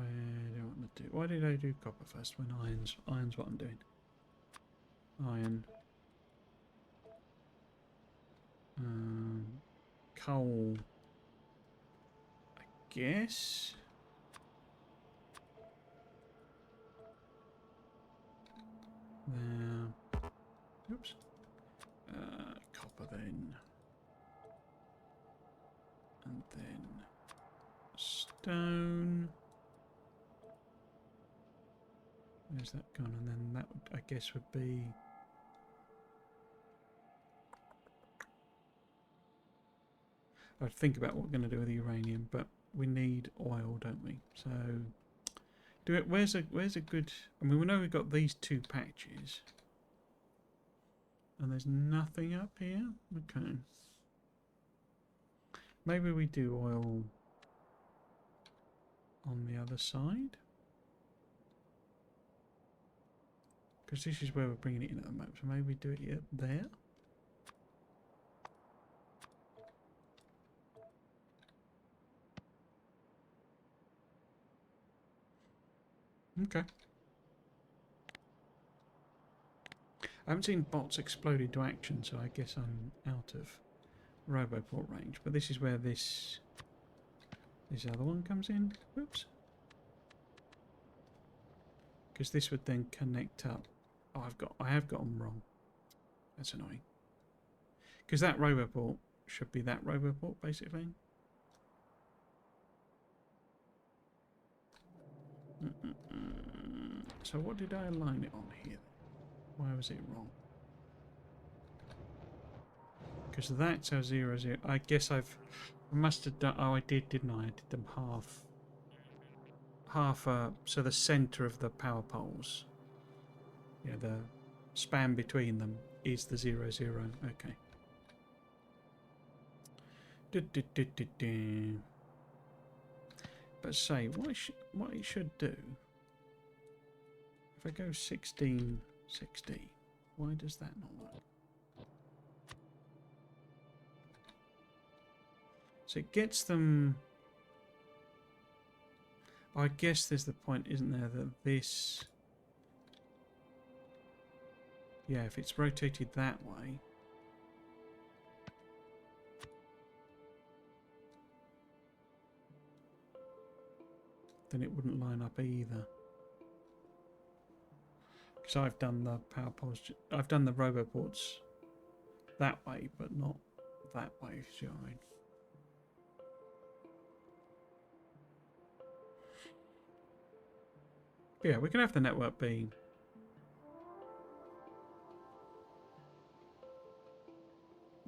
do I want to do? Why did I do copper first when iron's what I'm doing? Iron, coal, I guess. There. Oops. Copper then. And then stone. Where's that gone? And then that, I guess, would be I'd think about what we're going to do with the uranium, but we need oil, don't we? So do it. Where's a good? I mean, we know we've got these 2 patches. And there's nothing up here? Okay. Maybe we do oil on the other side. Because this is where we're bringing it in at the moment. So maybe we do it here, there. Okay. I haven't seen bots explode into action, so I guess I'm out of Roboport range. But this is where this other one comes in. Whoops. Because this would then connect up. Oh, I have got them wrong. That's annoying. Because that Roboport should be that Roboport, basically. So what did I align it on here? Why was it wrong? Because that's our 0, 0. I guess I must have done. Oh, I did, didn't I? I did them half. So the centre of the power poles. Yeah, the span between them is the 0, 0. Okay. But say what it should do. If I go 16, 60, why does that not work? So it gets them. I guess there's the point, isn't there, that this. Yeah, if it's rotated that way. Then it wouldn't line up either. Because I've done the power poles, I've done the Roboports that way, but not that way, see what I mean? But yeah, we can have the network be.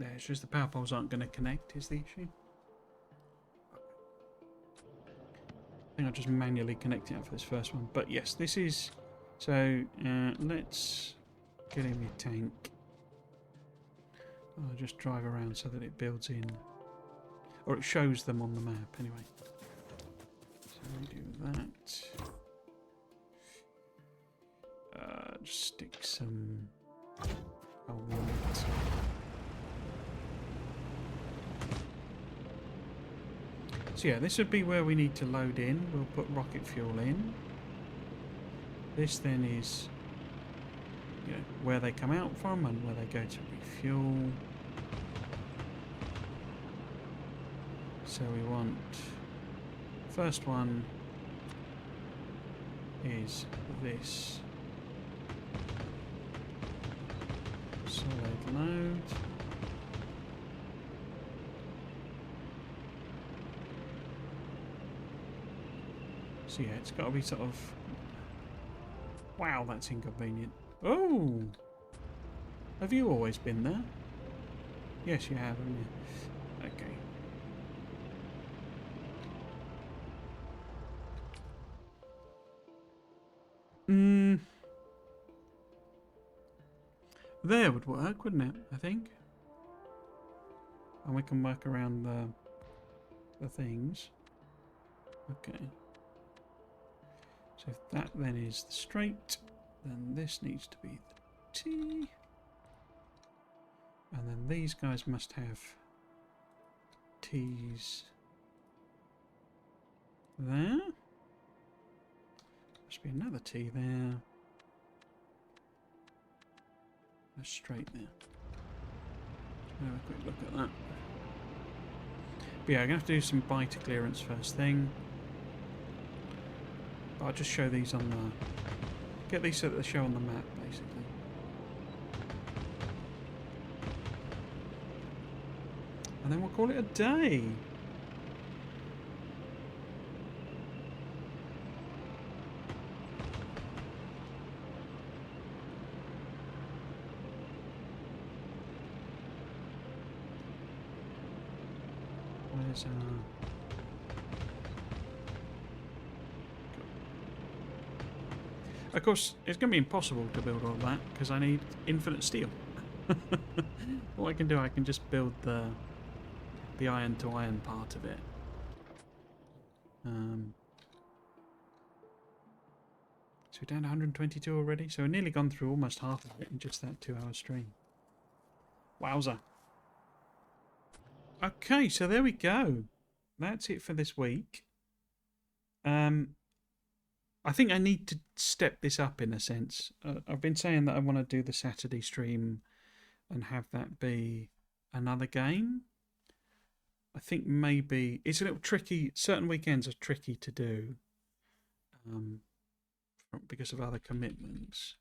Yeah, it's just the power poles aren't going to connect is the issue. I think I'll just manually connect it out for this first one. But yes, this is... So, let's get in your tank. I'll just drive around so that it builds in. Or it shows them on the map, anyway. So we do that. Just stick some... light. So yeah, this would be where we need to load in. We'll put rocket fuel in. This then is, you know, where they come out from and where they go to refuel. So we want, first one is this solid load. So yeah, it's got to be sort of... Wow, that's inconvenient. Oh! Have you always been there? Yes, you have, haven't you? Okay. There would work, wouldn't it? I think. And we can work around the things. Okay. So if that then is the straight, then this needs to be the T. And then these guys must have T's there. Must be another T there. A straight there. Have a quick look at that. But yeah, I'm going to have to do some biter clearance first thing. But I'll just show these on the... Get these so that they show on the map, basically. And then we'll call it a day. Where's Of course, it's going to be impossible to build all that because I need infinite steel. What I can do, I can just build the iron to iron part of it. So we're down to 122 already. So we've nearly gone through almost half of it in just that 2-hour stream. Wowza. Okay, so there we go. That's it for this week. I think I need to step this up in a sense. I've been saying that I want to do the Saturday stream and have that be another game. I think maybe it's a little tricky. Certain weekends are tricky to do because of other commitments.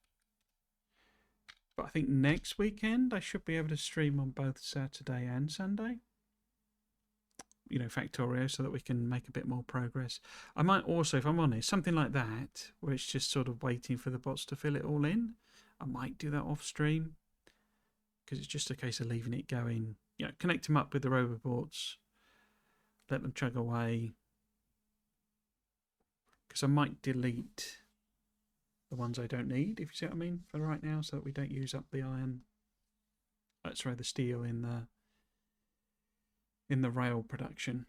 But I think next weekend I should be able to stream on both Saturday and Sunday. You know, Factorio, so that we can make a bit more progress. I might also, if I'm honest, something like that, where it's just sort of waiting for the bots to fill it all in. I might do that off stream, because it's just a case of leaving it going. You know, connect them up with the robobots, let them chug away. Because I might delete the ones I don't need, if you see what I mean, for right now, so that we don't use up the iron. Sorry, the steel in the rail production.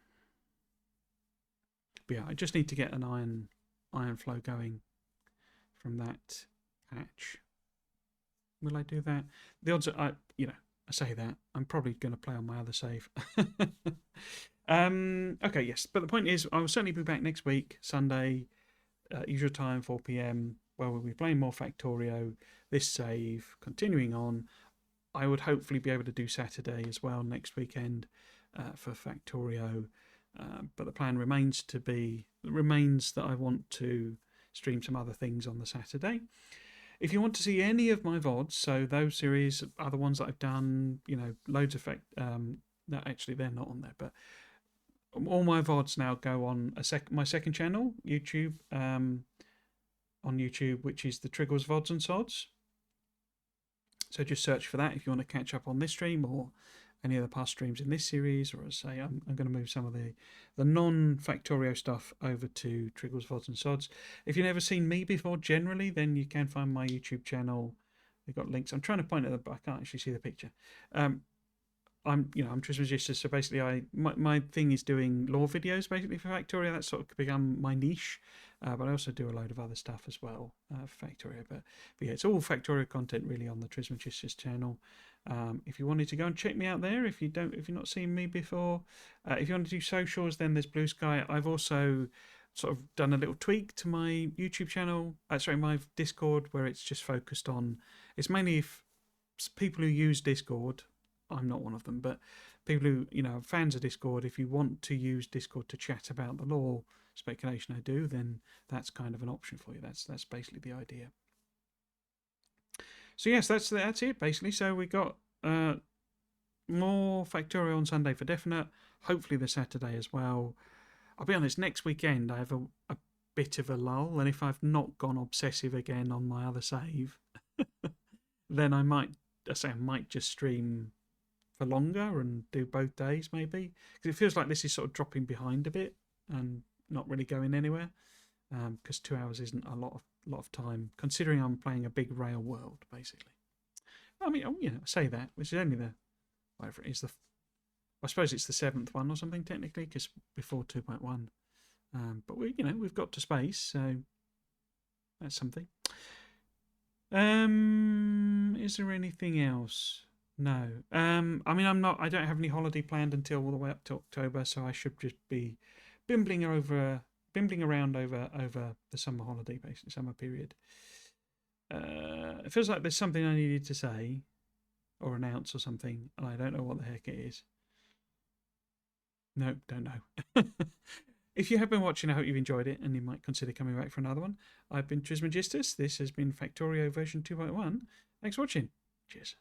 But yeah, I just need to get an iron flow going from that patch. Will I do that? The odds are, I say that I'm probably going to play on my other save. Okay, yes, but the point is, I will certainly be back next week, Sunday, usual time, 4 p.m, where we'll be playing more Factorio. This save continuing on. I would hopefully be able to do Saturday as well next weekend for Factorio, but the plan remains that I want to stream some other things on the Saturday. If you want to see any of my VODs, so those series, other ones that I've done, you know, loads of no, actually they're not on there, but all my VODs now go on my second channel, YouTube, on YouTube, which is the Triggles VODs and Sods. So just search for that if you want to catch up on this stream or any of the past streams in this series, or as I say, I'm going to move some of the non-Factorio stuff over to Triggles VODs and Sods. If you've never seen me before, generally, then you can find my YouTube channel. We've got links. I'm trying to point at the, but I can't actually see the picture. I'm Trismegistus, so basically my thing is doing lore videos basically for Factorio. That's sort of become my niche, but I also do a load of other stuff as well for Factorio. But yeah, it's all Factorio content really on the Trismegistus channel. If you wanted to go and check me out there, if you've not seen me before, if you want to do socials, then there's Blue Sky. I've also sort of done a little tweak to my YouTube channel, my Discord, where it's just focused on, it's mainly if people who use Discord. I'm not one of them, but people who, you know, fans of Discord, if you want to use Discord to chat about the lore speculation I do, then that's kind of an option for you. That's basically the idea. So yes, that's it basically. So we got more Factorio on Sunday for definite. Hopefully the Saturday as well. I'll be honest, next weekend I have a bit of a lull, and if I've not gone obsessive again on my other save, then I might just stream for longer and do both days maybe, because it feels like this is sort of dropping behind a bit and not really going anywhere, because 2 hours isn't a lot of time considering I'm playing a big rail world basically. I mean, you know, I say that, which is only the, whatever it is, I suppose it's the 7th one or something technically, because before 2.1, but we've got to space, so that's something. Is there anything else? No. I mean, I don't have any holiday planned until all the way up to October, so I should just be bimbling around over the summer holiday, basically, summer period. It feels like there's something I needed to say or announce or something, and I don't know what the heck it is. No, don't know. If you have been watching, I hope you've enjoyed it, and you might consider coming back for another one. I've been Trismegistus. This has been Factorio version 2.1. Thanks for watching. Cheers.